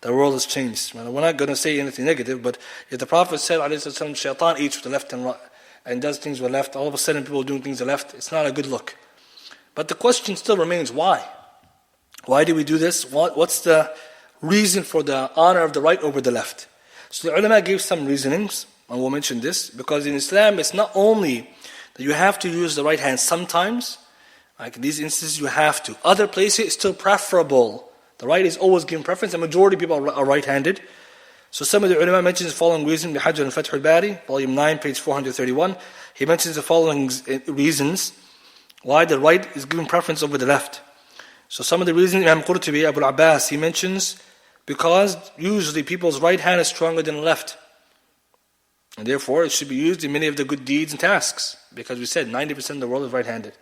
Speaker 1: the world has changed. We're not going to say anything negative, but if the Prophet said, shaitan eats with the left and right, and does things with the left, all of a sudden people are doing things with the left, it's not a good look. But the question still remains, why? Why do we do this? What's the reason for the honor of the right over the left? So the ulama gave some reasonings, and we'll mention this, because in Islam it's not only that you have to use the right hand sometimes, like in these instances you have to. Other places it's still preferable. The right is always given preference. The majority of people are right-handed. So some of the ulama mentions the following reason. Hajar al-Fath al-Bari, volume 9, page 431. He mentions the following reasons why the right is given preference over the left. So some of the reasons, Imam Qurtubi, Abu al-Abbas, he mentions because usually people's right hand is stronger than the left. And therefore it should be used in many of the good deeds and tasks. Because we said 90% of the world is right-handed.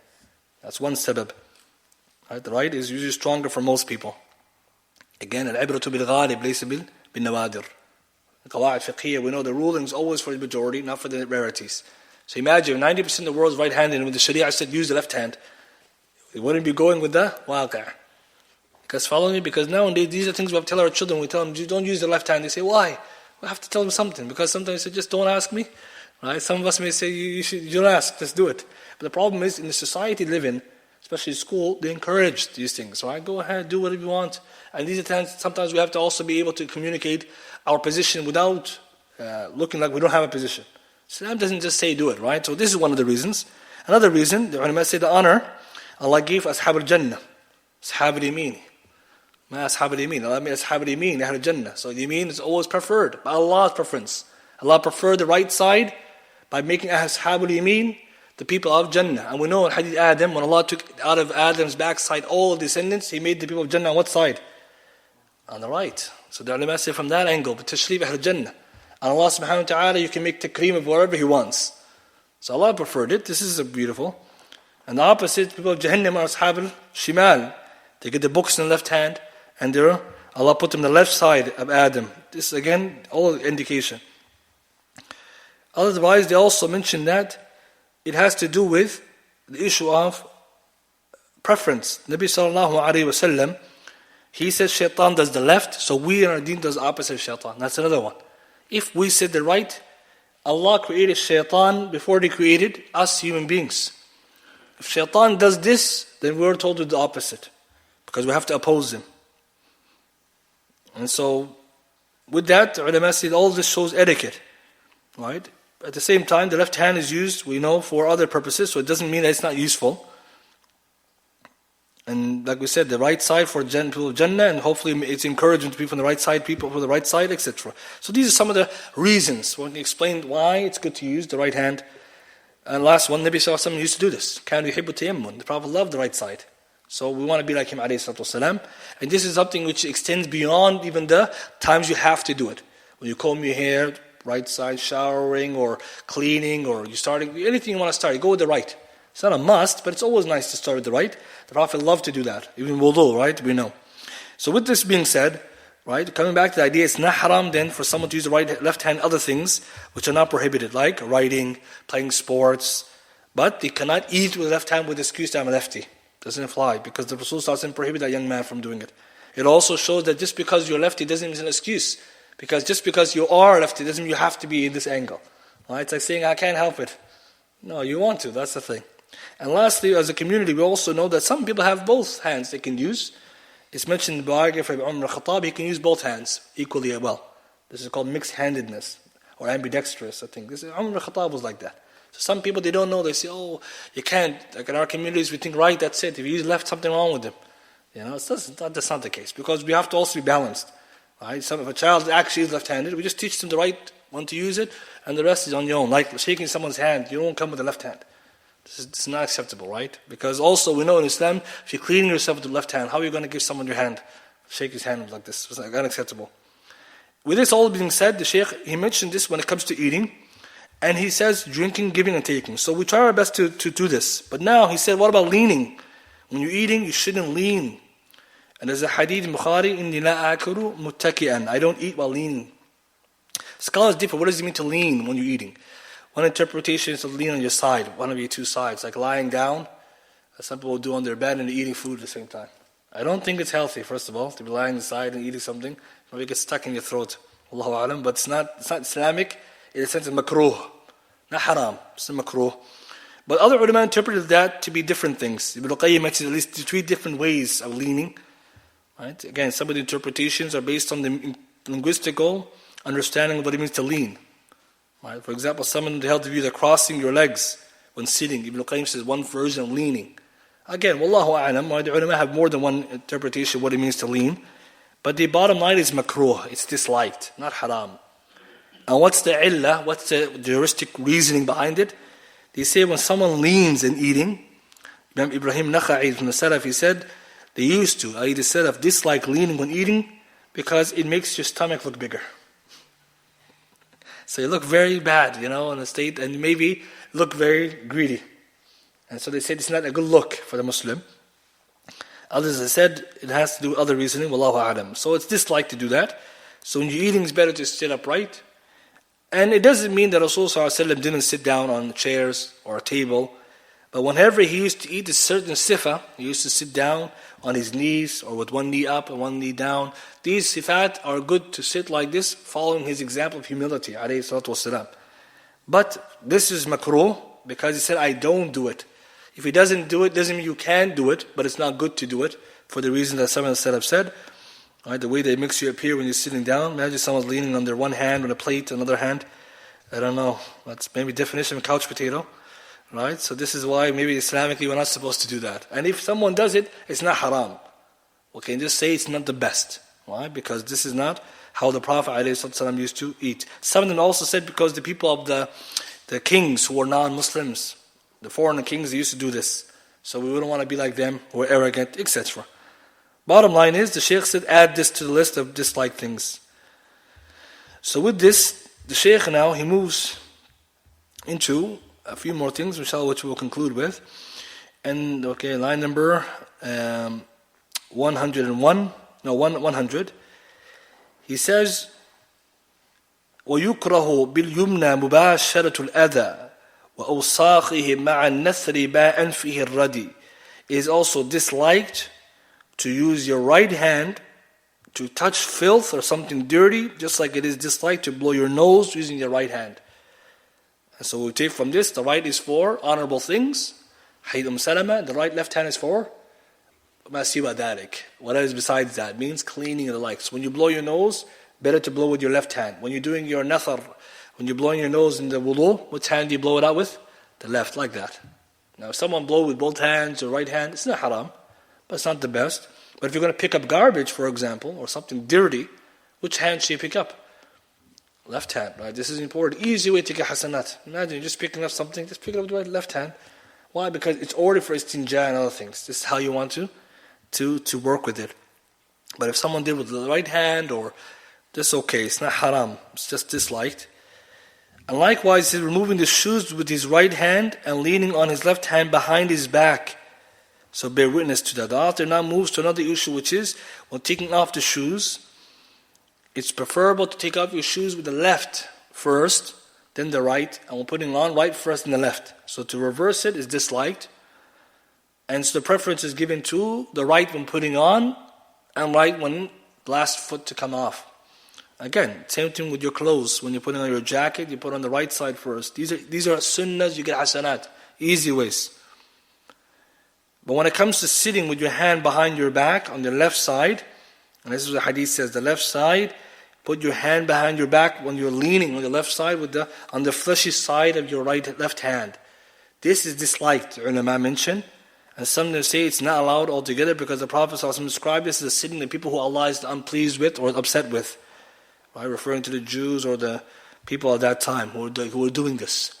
Speaker 1: That's one sabab. Right? The right is usually stronger for most people. Again, al-ibratu bil-ghalib laysa bil-nawadir. The qawa'id fiqhiyya, we know the ruling is always for the majority, not for the rarities. So imagine 90% of the world is right-handed, and when the Sharia said use the left hand, it wouldn't be going with the waqi'. Because follow me, because nowadays these are things we have to tell our children. We tell them, don't use the left hand. They say, why? We have to tell them something, because sometimes they say, just don't ask me. Right? Some of us may say, you don't ask, just do it. But the problem is, in the society we live in, especially school, they encourage these things. Right? Go ahead, do whatever you want. And these are times, sometimes we have to also be able to communicate our position without looking like we don't have a position. Islam doesn't just say do it, right? So this is one of the reasons. Another reason, the ulama say the honor Allah gave Ashab al-Jannah, Ashab al-Yamin. Ma Ashab al-Yamin, Allah made Ashab al-Yamin, Ahl al-Jannah. So the Yamin is always preferred, by Allah's preference. Allah preferred the right side by making Ashab al-Yamin the people of Jannah. And we know in Hadith Adam, when Allah took out of Adam's backside all descendants, He made the people of Jannah on what side? On the right. So the ulama say from that angle, but tashrif Ahl Jannah. And Allah subhanahu wa ta'ala, you can make takreem of whatever He wants. So Allah preferred it. This is beautiful. And the opposite, people of Jahannam are ashab al-shimal. They get the books in the left hand, and Allah put them on the left side of Adam. This again, all indication. Otherwise, they also mention that it has to do with the issue of preference. Nabi sallallahu alayhi wa sallam, he says shaitan does the left, so we in our deen does the opposite of shaitan. That's another one. If we said the right, Allah created shaitan before He created us human beings. If shaitan does this, then we're told to do the opposite, because we have to oppose him. And so, with that, ulama said all this shows etiquette, right? At the same time, the left hand is used, we know, for other purposes, so it doesn't mean that it's not useful. And like we said, the right side for people of Jannah, and hopefully it's encouraging to people on the right side, people from the right side, etc. So these are some of the reasons. We can explain why it's good to use the right hand. And last one, Nabi sallallahu alaihi wasallam used to do this. كَانُ يُحِبُّ التَّيَمُّنَ. The Prophet loved the right side. So we want to be like him, alayhi salatu wasalam. And this is something which extends beyond even the times you have to do it. When you comb your hair, right side, showering or cleaning, or you starting, anything you want to start, you go with the right. It's not a must, but it's always nice to start with the right. The Prophet loved to do that. Even wudu, right? We know. So with this being said, right, coming back to the idea, it's not haram then for someone to use the right, left hand, other things which are not prohibited, like writing, playing sports. But they cannot eat with the left hand with the excuse that I'm a lefty. Doesn't fly, because the Rasul doesn't prohibit that young man from doing it. It also shows that just because you're lefty doesn't mean it's an excuse. Because just because you are lefty doesn't mean you have to be in this angle. Right? It's like saying, I can't help it. No, you want to, that's the thing. And lastly, as a community, we also know that some people have both hands they can use. It's mentioned in the biography of Umar al-Khattab, he can use both hands equally well. This is called mixed-handedness, or ambidextrous, I think. Umar al-Khattab was like that. So some people, they don't know, they say, oh, you can't. Like in our communities, we think, right, that's it. If you use left, something wrong with them. You know, that's not the case, because we have to also be balanced. Right? If a child actually is left-handed, we just teach them the right one to use it, and the rest is on your own. Like shaking someone's hand, you don't come with the left hand. This is not acceptable, right? Because also we know in Islam, if you're cleaning yourself with the left hand, how are you going to give someone your hand? Shake his hand like this. It's unacceptable. With this all being said, the Shaykh, he mentioned this when it comes to eating, and he says drinking, giving and taking. So we try our best to do this. But now he said, what about leaning? When you're eating, you shouldn't lean. And there's a hadith in Bukhari, إِنِّي لَا آكُلُ مُتَّكِئًا. I don't eat while leaning. Scholars differ. What does it mean to lean when you're eating? One interpretation is to lean on your side, one of your two sides, like lying down, as some people do on their bed and eating food at the same time. I don't think it's healthy, first of all, to be lying on the side and eating something. Maybe it gets stuck in your throat. Allahu alam, but it's not Islamic in the sense of makruh. Not haram, it's a makruh. But other ulama interpreted that to be different things. Ibn Qayyim mentioned at least 3 different ways of leaning. Right? Again, some of the interpretations are based on the linguistical understanding of what it means to lean. Right? For example, someone held the view that crossing your legs when sitting, Ibn Qayyim says one version of leaning. Again, wallahu a'lam, the ulama have more than one interpretation of what it means to lean. But the bottom line is makruh, it's disliked, not haram. And what's the illah, what's the juristic reasoning behind it? They say when someone leans in eating, Imam Ibrahim Nakha'i from the Salaf, he said, they used to, the Salaf dislike leaning when eating because it makes your stomach look bigger. So you look very bad, in a state, and maybe look very greedy. And so they said it's not a good look for the Muslim. Others have said it has to do with other reasoning, wallahu a'lam. So it's disliked to do that. So when you're eating, it's better to sit upright. And it doesn't mean that Rasulullah ﷺ didn't sit down on chairs or a table. But whenever he used to eat a certain sifa, he used to sit down on his knees or with one knee up and one knee down. These sifat are good to sit like this, following his example of humility, alayhi salatu wasalam. But this is makruh, because he said, I don't do it. If he doesn't do it, doesn't mean you can't do it, but it's not good to do it, for the reason that some of the Salaf said. Right, the way they makes you appear when you're sitting down. Imagine someone's leaning on their one hand on a plate, another hand. I don't know. That's maybe definition of couch potato. Right? So this is why maybe Islamically we're not supposed to do that. And if someone does it, it's not haram. We can just say it's not the best. Why? Because this is not how the Prophet ﷺ used to eat. Some of them also said because the people of the kings who were non-Muslims, the foreign kings, they used to do this. So we wouldn't want to be like them, who are arrogant, etc. Bottom line is, the Shaykh said, add this to the list of disliked things. So with this, the Shaykh now, he moves into a few more things, inshallah, which we'll conclude with. And okay, line number 101, no 100. He says, ويكره باليمنى مباشرة الأذى وأوساخه مع النثر بأنفه الردي. It is also disliked to use your right hand to touch filth or something dirty, just like it is disliked to blow your nose using your right hand. And so we take from this, the right is for honorable things. Hadith Salama, the right left hand is for ما سوى ذلك. What is besides that? Means cleaning and the like. So when you blow your nose, better to blow with your left hand. When you're doing your nathar, when you're blowing your nose in the wudu, which hand do you blow it out with? The left, like that. Now if someone blow with both hands or right hand, it's not haram, but it's not the best. But if you're going to pick up garbage, for example, or something dirty, which hand should you pick up? Left hand, right? This is important. Easy way to get hasanat. Imagine you're just picking up something, just pick it up with the left hand. Why? Because it's ordered for istinja and other things. This is how you want to work with it. But if someone did with the right hand, or this, okay, it's not haram, it's just disliked. And likewise, he's removing the shoes with his right hand and leaning on his left hand behind his back. So bear witness to that. The author now moves to another issue, which is when taking off the shoes, it's preferable to take off your shoes with the left first, then the right, and when putting on, right first, then the left. So to reverse it is disliked. And so the preference is given to the right when putting on, and right when the last foot to come off. Again, same thing with your clothes. When you're putting on your jacket, you put on the right side first. These are sunnahs, you get hasanat. Easy ways. But when it comes to sitting with your hand behind your back on the left side, and this is what the hadith says, the left side, put your hand behind your back when you're leaning on the left side on the fleshy side of your left hand. This is disliked, ulama mention. And some say it's not allowed altogether because the Prophet ﷺ described this as a sitting that people who Allah is unpleased with or upset with. Right? Referring to the Jews or the people at that time who were doing this.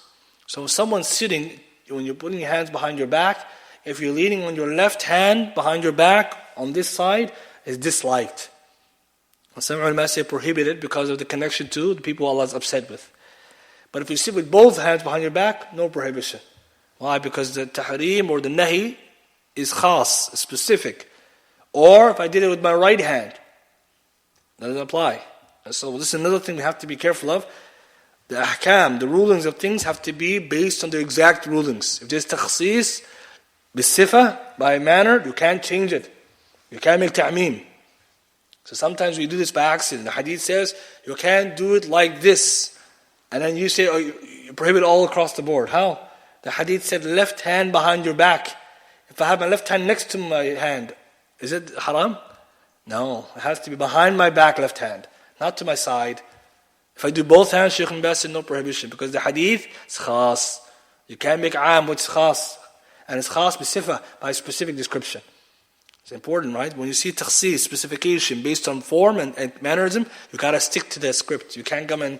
Speaker 1: So if someone's sitting, when you're putting your hands behind your back, if you're leaning on your left hand behind your back on this side, is disliked. And some ulama say prohibited because of the connection to the people Allah is upset with. But if you sit with both hands behind your back, no prohibition. Why? Because the tahrim or the nahi is khas, specific. Or if I did it with my right hand, that doesn't apply. And so this is another thing we have to be careful of. The ahkam, the rulings of things have to be based on the exact rulings. If there's takhsis, bisifa, by manner, you can't change it. You can't make ta'meem. So sometimes we do this by accident. The hadith says, you can't do it like this. And then you say, oh, you prohibit all across the board. How? The hadith said, left hand behind your back. If I have my left hand next to my hand, is it haram? No, it has to be behind my back, left hand, not to my side. If I do both hands, Shaykh Ibn Baz said no prohibition, because the hadith is khas. You can't make aam what's khas. And it's khas bisifa, by a specific description. It's important, right? When you see takhsis, specification based on form and mannerism, you gotta stick to the script. You can't come and...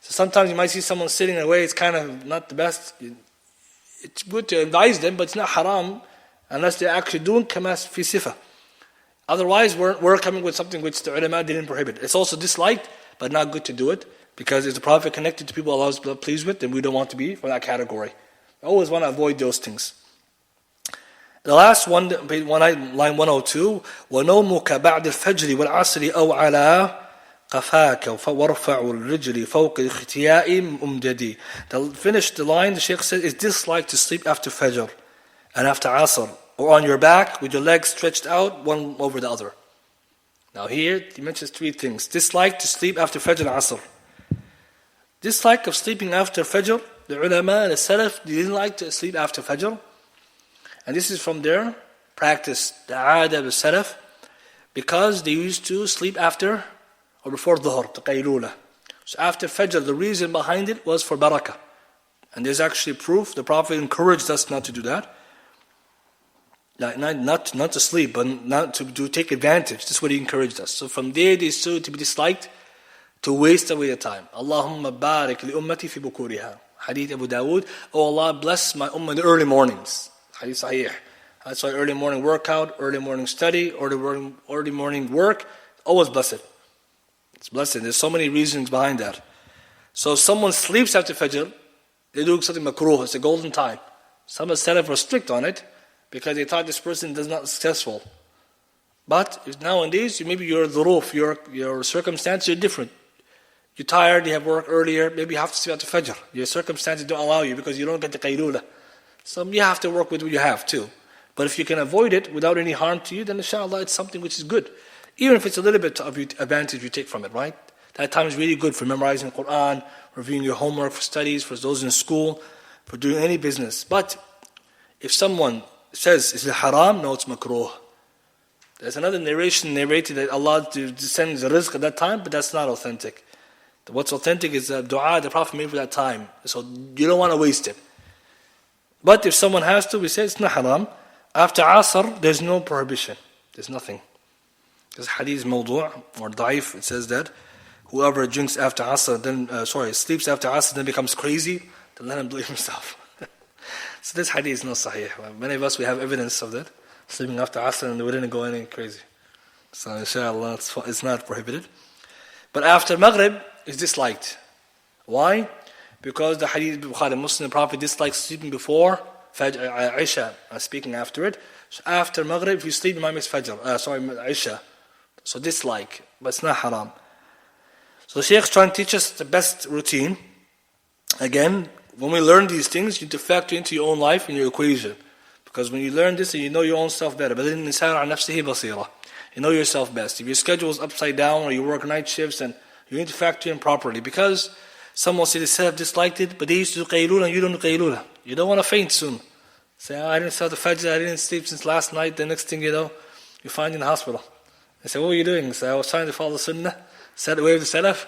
Speaker 1: So sometimes you might see someone sitting in a way, it's kind of not the best. It's good to advise them, but it's not haram unless they're actually doing kamas fi sifa. Otherwise, we're coming with something which the ulama didn't prohibit. It's also disliked, but not good to do it, because if the Prophet connected to people Allah is pleased with, then we don't want to be from that category. I always want to avoid those things. The last one, line 102, وَنَوْمُكَ بَعْدَ الْفَجْرِ وَالْعَصْرِ أَوْ عَلَىٰ قَفَاكَ وَارْفَعُ الرِّجْلِ فَوْقِ الْخِتِيَاءِ مُمْجَدِي. To finish the line, the Shaykh says, it's disliked to sleep after Fajr and after Asr, or on your back with your legs stretched out, one over the other. Now here, he mentions three things. Dislike to sleep after Fajr and Asr. Dislike of sleeping after Fajr, the ulama and the Salaf, they didn't like to sleep after Fajr. And this is from their practice, the aada of the Salaf, because they used to sleep after or before Dhuhr, the Qaylula. So after Fajr, the reason behind it was for barakah. And there's actually proof, the Prophet encouraged us not to do that. Not to sleep, but not to take advantage. This is what he encouraged us. So from there, they saw to be disliked to waste away the time. Allahumma barik li ummati fi bukuriha. Hadith Abu Dawood. Oh Allah, bless my ummah in the early mornings. Hadith Sahih. That's why early morning workout, early morning study, early morning work, always blessed. It's blessed. There's so many reasons behind that. So if someone sleeps after Fajr, they do something makruh. It's a golden time. Some of the Salaf are strict on it. because they thought this person is not successful. But nowadays, maybe your dhuruf, your circumstances are different. You're tired, you have work earlier, maybe you have to sleep at the Fajr. Your circumstances don't allow you because you don't get the qaylula. So you have to work with what you have too. But if you can avoid it without any harm to you, then inshallah it's something which is good. Even if it's a little bit of advantage you take from it, right? That time is really good for memorizing the Quran, reviewing your homework for studies, for those in school, for doing any business. But if someone says, is it haram? No, it's makruh. There's another narration narrated that Allah descends the rizq at that time, but that's not authentic. What's authentic is the dua the Prophet made for that time. So you don't want to waste it. But if someone has to, we say it's not haram. After Asr, there's no prohibition. There's nothing. This hadith is mawdu' or da'if. It says that whoever drinks after Asr, sleeps after Asr, then becomes crazy, then let him blame himself. So this hadith is not sahih. Many of us, we have evidence of that. Sleeping after Asr and we didn't go any crazy. So inshallah, it's not prohibited. But after Maghrib, it's disliked. Why? Because the hadith of Bukhari Muslim, the Prophet dislikes sleeping before Fajr, Isha, speaking after it. So after Maghrib, if you sleep, Imam makes Fajr, Isha. So dislike, but it's not haram. So the Shaykh is trying to teach us the best routine. Again, when we learn these things, you need to factor into your own life and your equation. Because when you learn this, you know your own self better. You know yourself best. If your schedule is upside down or you work night shifts, then you need to factor in properly. Because some will say the Salaf disliked it, but they used to do qaylula and you don't do qaylula. You don't want to faint soon. Say, I didn't start the Fajr, I didn't sleep since last night. The next thing you know, you find in the hospital. They say, what were you doing? Say, I was trying to follow the Sunnah. Said the way of the Salaf.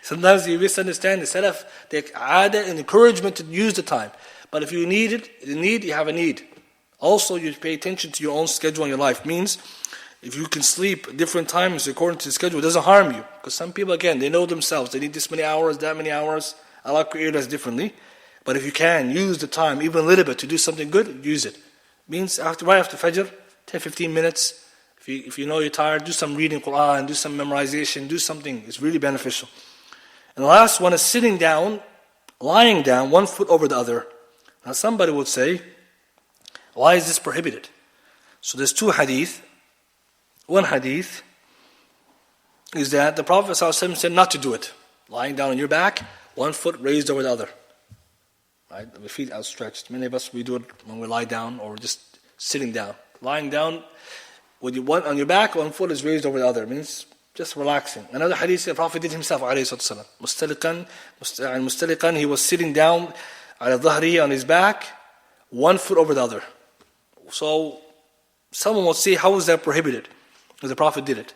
Speaker 1: Sometimes you misunderstand the Salaf. They add an encouragement to use the time. But if you need it, you have a need. Also, you pay attention to your own schedule in your life. Means, if you can sleep at different times according to the schedule, it doesn't harm you. Because some people, again, they know themselves. They need this many hours, that many hours. Allah created us differently. But if you can use the time, even a little bit, to do something good, use it. Means, right after Fajr, 10-15 minutes. If you know you're tired, do some reading Quran, do some memorization, do something. It's really beneficial. And the last one is sitting down, lying down, one foot over the other. Now somebody would say, why is this prohibited? So there's two hadith. One hadith is that the Prophet ﷺ said not to do it. Lying down on your back, one foot raised over the other. Right? The feet outstretched. Many of us, we do it when we lie down or just sitting down. Lying down, with one on your back, one foot is raised over the other. It means just relaxing. Another hadith, the Prophet did himself, mustaliqan, he was sitting down ala dhahri, on his back, one foot over the other. So someone will say, how is that prohibited? Because the Prophet did it.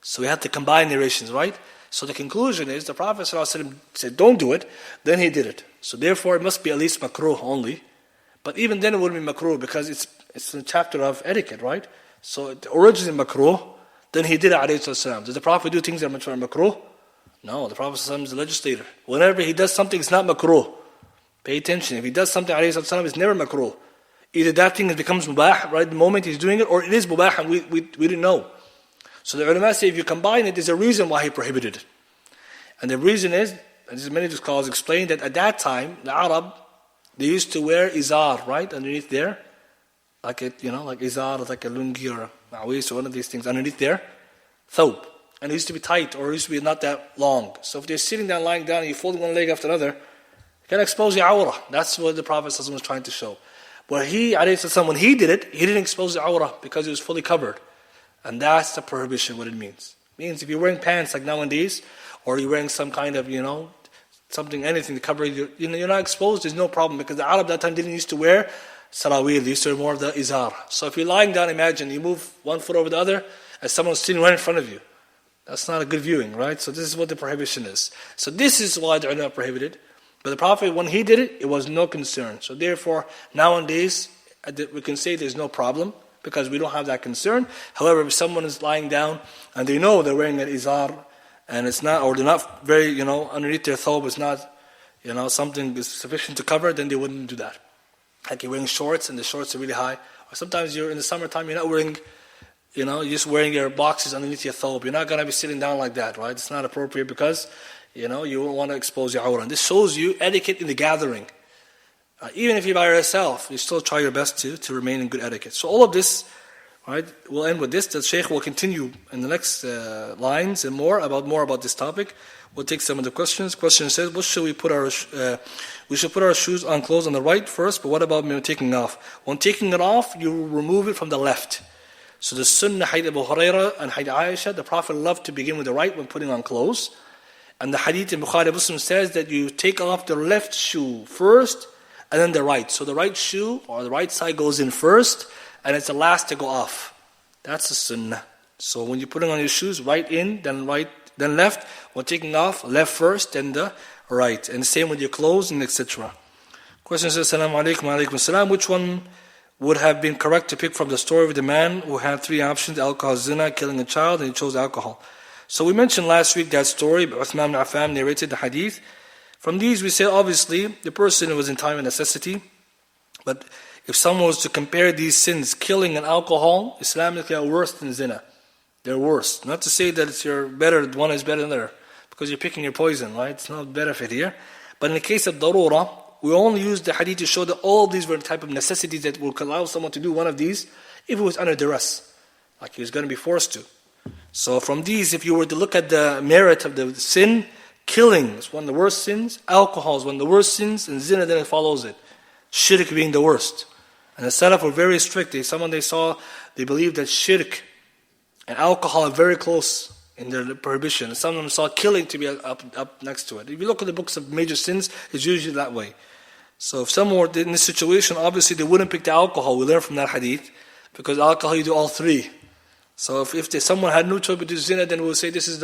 Speaker 1: So we have to combine narrations, right? So the conclusion is, the Prophet ﷺ said, don't do it, then he did it. So therefore it must be at least makruh only. But even then it wouldn't be makruh because it's a chapter of etiquette, right? So it originally makruh, then he did it alayhi sallam. Does the Prophet do things that are makruh? No, the Prophet ﷺ is the legislator. Whenever he does something, it's not makruh. Pay attention. If he does something alayhi sallam, it's never makruh. Either that thing becomes mubah right the moment he's doing it, or it is mubah and we didn't know. So the ulama say if you combine it, there's a reason why he prohibited it. And the reason is, and this many scholars explain, that at that time, the Arab, they used to wear izar, right, underneath there. Like izar, like a lungi or a ma'wis or one of these things underneath there. Thawb. And it used to be tight or it used to be not that long. So if they're sitting down, lying down, and you fold one leg after another, you can expose your awrah. That's what the Prophet was trying to show. But when he did it, he didn't expose the awrah because it was fully covered. And that's the prohibition, what it means. It means if you're wearing pants like nowadays, or you're wearing some kind of, anything to cover you, you're not exposed, there's no problem. Because the Arab that time didn't used to wear sarawil, they used to wear more of the izar. So if you're lying down, imagine you move one foot over the other, as someone's sitting right in front of you. That's not a good viewing, right? So this is what the prohibition is. So this is why the ulama prohibited. But the Prophet, when he did it, it was no concern. So therefore, nowadays, we can say there's no problem, because we don't have that concern. However, if someone is lying down, and they know they're wearing an izar, and it's not, or they're not very, underneath their thawb, it's not, something is sufficient to cover, then they wouldn't do that. Like you're wearing shorts, and the shorts are really high. Or sometimes you're in the summertime, you're not wearing, you're just wearing your boxes underneath your thawb. You're not going to be sitting down like that, right? It's not appropriate because, you won't want to expose your awrah. And this shows you etiquette in the gathering. Even if you're by yourself, you still try your best to remain in good etiquette. So all of this, right, we'll end with this. The Shaykh will continue in the next lines and more about this topic. We'll take some of the questions. Question says, what should we put we should put our shoes on clothes on the right first, but what about taking off? When taking it off, you remove it from the left. So the Sunnah, Hadith Abu Hurairah and Hadith Aisha, the Prophet loved to begin with the right when putting on clothes. And the Hadith in Bukhari Muslim says that you take off the left shoe first and then the right. So the right shoe or the right side goes in first and it's the last to go off. That's the Sunnah. So when you're putting on your shoes, right in, then left. When taking off, left first, then the right. And the same with your clothes and etc. Question says, Assalamu alaikum wa alaikum assalam. Which one would have been correct to pick from the story of the man who had three options: alcohol, zina, killing a child, and he chose alcohol? So we mentioned last week that story. Uthman ibn Affan narrated the hadith. From these we say obviously the person was in time of necessity. But if someone was to compare these sins, killing and alcohol, Islamically are worse than zina. They're worse. Not to say that one is better than the other, because you're picking your poison, right? It's not benefit here. But in the case of darura, we only use the hadith to show that all these were the type of necessities that will allow someone to do one of these if it was under duress, like he was going to be forced to. So from these, if you were to look at the merit of the sin, killing is one of the worst sins, alcohol is one of the worst sins, and zina then it follows it. Shirk being the worst. And the Salaf were very strict. They believed that shirk and alcohol are very close in their prohibition. And some of them saw killing to be up next to it. If you look at the books of major sins, it's usually that way. So if someone were in this situation, obviously they wouldn't pick the alcohol. We learn from that hadith, because alcohol you do all three. So if someone had no choice but to do zina, then we would say this is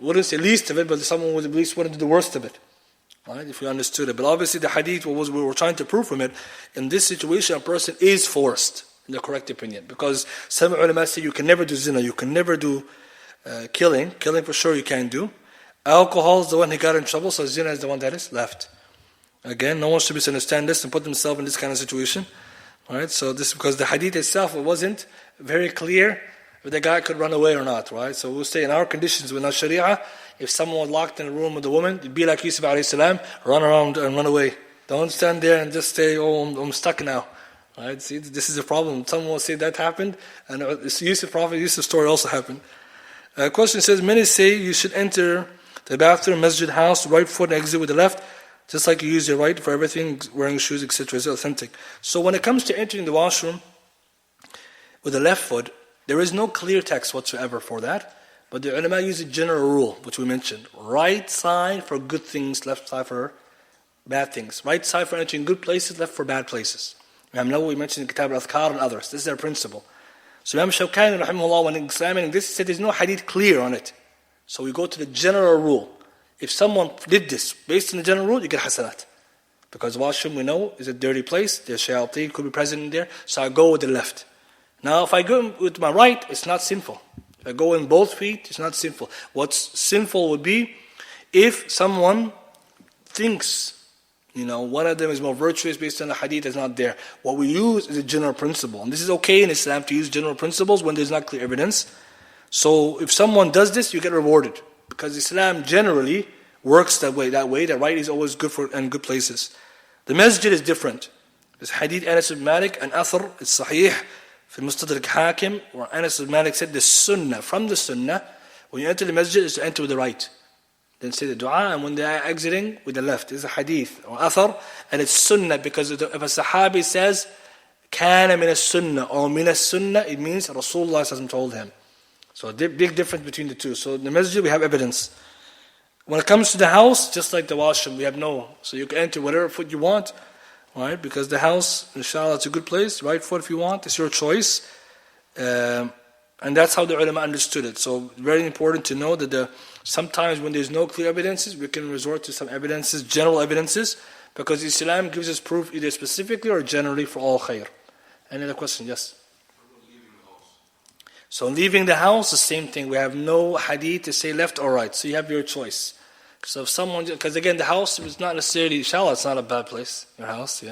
Speaker 1: wouldn't say least of it, but someone would at least want to do the worst of it. Right? If we understood it. But obviously the hadith, we were trying to prove from it, in this situation a person is forced, in the correct opinion. Because some ulama say you can never do zina, you can never do killing. Killing for sure you can't do. Alcohol is the one who got in trouble, so zina is the one that is left. Again, no one should misunderstand this and put themselves in this kind of situation. Right? So this is because the hadith itself, it wasn't very clear if the guy could run away or not. Right? So we'll say in our conditions, with our sharia, if someone was locked in a room with a woman, it'd be like Yusuf alayhi salam, run around and run away. Don't stand there and just say, I'm stuck now. Right? See, this is a problem. Someone will say that happened, and Yusuf's story also happened. Question says, many say you should enter the bathroom, masjid, house, right foot, and exit with the left, just like you use your right for everything, wearing shoes, etc. Is authentic. So when it comes to entering the washroom with the left foot, there is no clear text whatsoever for that. But the ulama use a general rule, which we mentioned. Right side for good things, left side for bad things. Right side for entering good places, left for bad places. Imam Nawawi mentioned in Kitab al-Adhkar and others. This is their principle. So Imam Shawkani, rahimahullah, when examining this, he said there's no hadith clear on it. So we go to the general rule. If someone did this based on the general rule, you get hasanat. Because washroom, we know, is a dirty place. There's shayateen, could be present in there. So I go with the left. Now if I go with my right, it's not sinful. If I go in both feet, it's not sinful. What's sinful would be if someone thinks, one of them is more virtuous based on the hadith that's not there. What we use is a general principle. And this is okay in Islam to use general principles when there's not clear evidence. So if someone does this, you get rewarded. Because Islam generally works that way. That right is always good for and good places. The masjid is different. There's hadith Anas ibn Malik and Athar, it's sahih, في Mustadrak Hakim, where Anas ibn Malik said the sunnah, from the sunnah, when you enter the masjid is to enter with the right. Then say the dua, and when they are exiting, with the left. It's a hadith or athar, and it's sunnah, because if a sahabi says, kana min as-sunnah or min as-sunnah, it means Rasulullah told him. So big difference between the two. So in the masjid we have evidence. When it comes to the house, just like the washroom, we have no. So you can enter whatever foot you want, right? Because the house, inshallah, it's a good place. Right foot if you want, it's your choice. And that's how the ulama understood it. So very important to know that sometimes when there's no clear evidences, we can resort to some evidences, general evidences, because Islam gives us proof either specifically or generally for all khair. Any other question? Yes? So leaving the house, the same thing. We have no hadith to say left or right. So you have your choice. So if someone, because again, the house is not necessarily, inshallah, it's not a bad place, your house,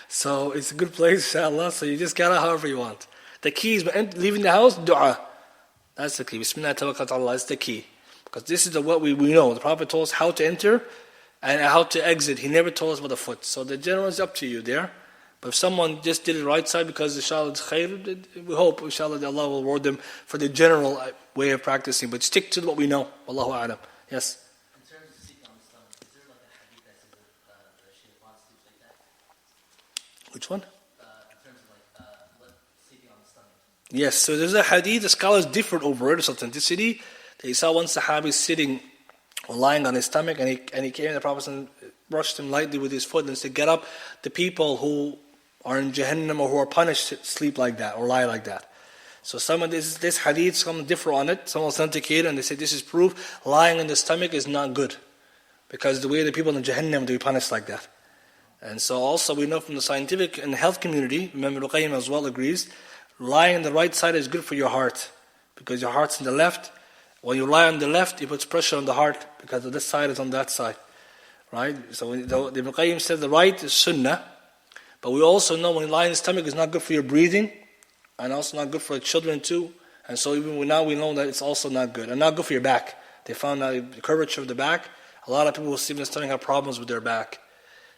Speaker 1: So it's a good place, inshallah. So you just get out however you want. The key is leaving the house, dua. That's the key. Bismillah tawakkaltu ala Allah. That's the key. Because this is what we know. The Prophet told us how to enter. And how to exit. He never told us about the foot. So the general is up to you there. But if someone just did it right side because inshallah it's khair, we hope inshallah that Allah will reward them for the general way of practicing. But stick to what we know. Wallahu a'lam. Yes?
Speaker 2: In terms of sleeping on the stomach, is there like a hadith that says that the shaitan sleeps like that?
Speaker 1: Which one?
Speaker 2: In terms of sleeping on the stomach.
Speaker 1: Yes, so there's a hadith, the scholars differed over its authenticity. They saw one Sahabi sitting or lying on his stomach, and he came, the Prophet brushed him lightly with his foot and said, get up. The people who are in Jahannam or who are punished sleep like that or lie like that. So some of this hadith, some differ on it, some authenticate, and they say this is proof lying in the stomach is not good, because the way the people in Jahannam to be punished like that. And so also we know from the scientific and health community, Imam Al-Qayyim as well agrees, lying on the right side is good for your heart, because your heart's in the left. When you lie on the left, it puts pressure on the heart, because this side is on that side. Right? So Ibn Qayyim said the right is sunnah, but we also know when you lie in the stomach it's not good for your breathing, and also not good for the children too. And so even now we know that it's also not good, and not good for your back. They found out the curvature of the back. A lot of people who sleep in the stomach have problems with their back.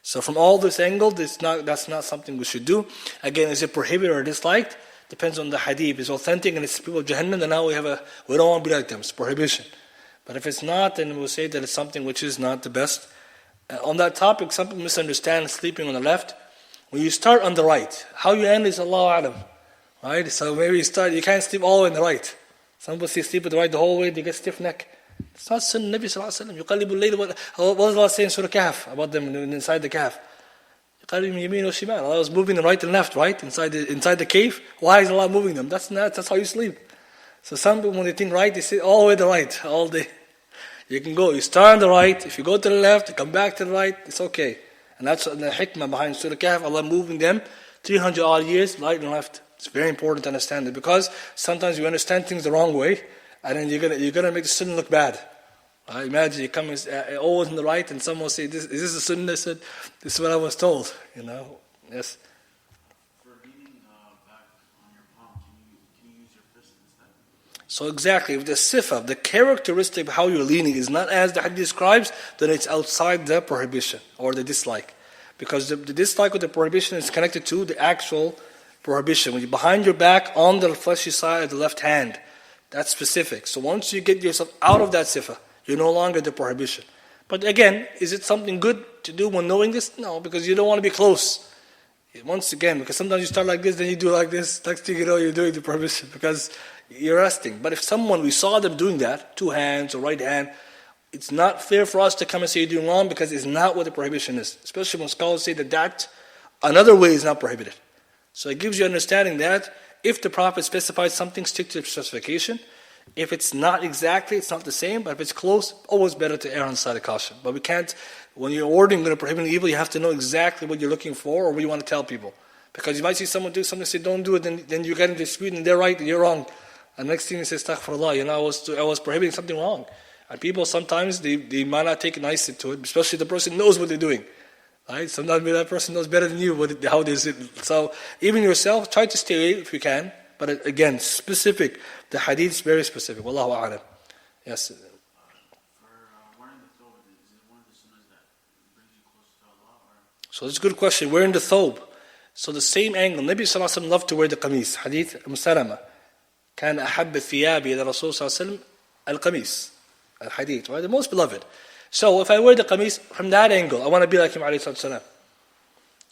Speaker 1: So from all this angle, that's not something we should do. Again, is it prohibited or disliked? Depends on the hadith. If it's authentic and it's people of Jahannam, then now we don't want to be like them. It's prohibition. But if it's not, then we'll say that it's something which is not the best. On that topic, some people misunderstand sleeping on the left. When you start on the right, how you end is Allahu A'lam. Right? So maybe you can't sleep all the way on the right. Some people sleep with the right the whole way, they get stiff neck. It's not Sunnah. Nabi Sallallahu Alaihi Wasallam. يُقَلِّبُ اللَّيْلَ what was Allah saying in Surah Kahf about them inside the Kahf? يُقَلِّبُ يَمِينُ وَشِمَالُ. Allah was moving them right and left, right? Inside the cave. Why is Allah moving them? That's how you sleep. So some people, when they think right, they say all the way to the right, all day. You can go, you start on the right, if you go to the left, you come back to the right, it's okay. And that's the hikmah behind Surah Kahf, Allah moving them 300 odd years, right and left. It's very important to understand it, because sometimes you understand things the wrong way, and then you're gonna make the sunnah look bad. Imagine you come always on the right, and someone will say, is this the sunnah? I said, this is what I was told, Yes.
Speaker 3: For leaning back on your palm, can you use your fist instead?
Speaker 1: So exactly, if the sifa, the characteristic of how you're leaning is not as the hadith describes, then it's outside the prohibition or the dislike. Because the dislike with the prohibition is connected to the actual prohibition. When you're behind your back on the fleshy side of the left hand, that's specific. So once you get yourself out of that sifa, you're no longer the prohibition. But again, is it something good to do when knowing this? No, because you don't want to be close. Once again, because sometimes you start like this, then you do like this, next thing you know, you're doing the prohibition because you're resting. But if we saw them doing that, two hands or right hand, it's not fair for us to come and say you're doing wrong, because it's not what the prohibition is. Especially when scholars say that another way is not prohibited. So it gives you understanding that if the Prophet specifies something, stick to the specification. If it's not exactly, it's not the same, but if it's close, always better to err on the side of caution. But we can't, when you're ordering going to prohibit evil, you have to know exactly what you're looking for or what you want to tell people. Because you might see someone do something, say don't do it, then you get into dispute and they're right and you're wrong. And next thing you say, astaghfirullah, I was prohibiting something wrong. And people sometimes, they might not take nicely to it, especially the person knows what they're doing. Right? Sometimes that person knows better than you how they sit. So even yourself, try to stay away if you can. But again, specific. The hadith is very specific. Wallahu a'lam. Yes.
Speaker 3: For wearing the thobe, is it one of the sunnahs that brings you closer to Allah?
Speaker 1: So it's a good question. Wearing the thobe. So the same angle. Nabi sallallahu alaihi wasallam loved to wear the qamis. Hadith Salama. كان أحب الثياب إلى الرسول صلى الله عليه وسلم القميص. Al-hadith, right? The most beloved. So if I wear the qamis from that angle, I want to be like him alayhi salatu wasalam.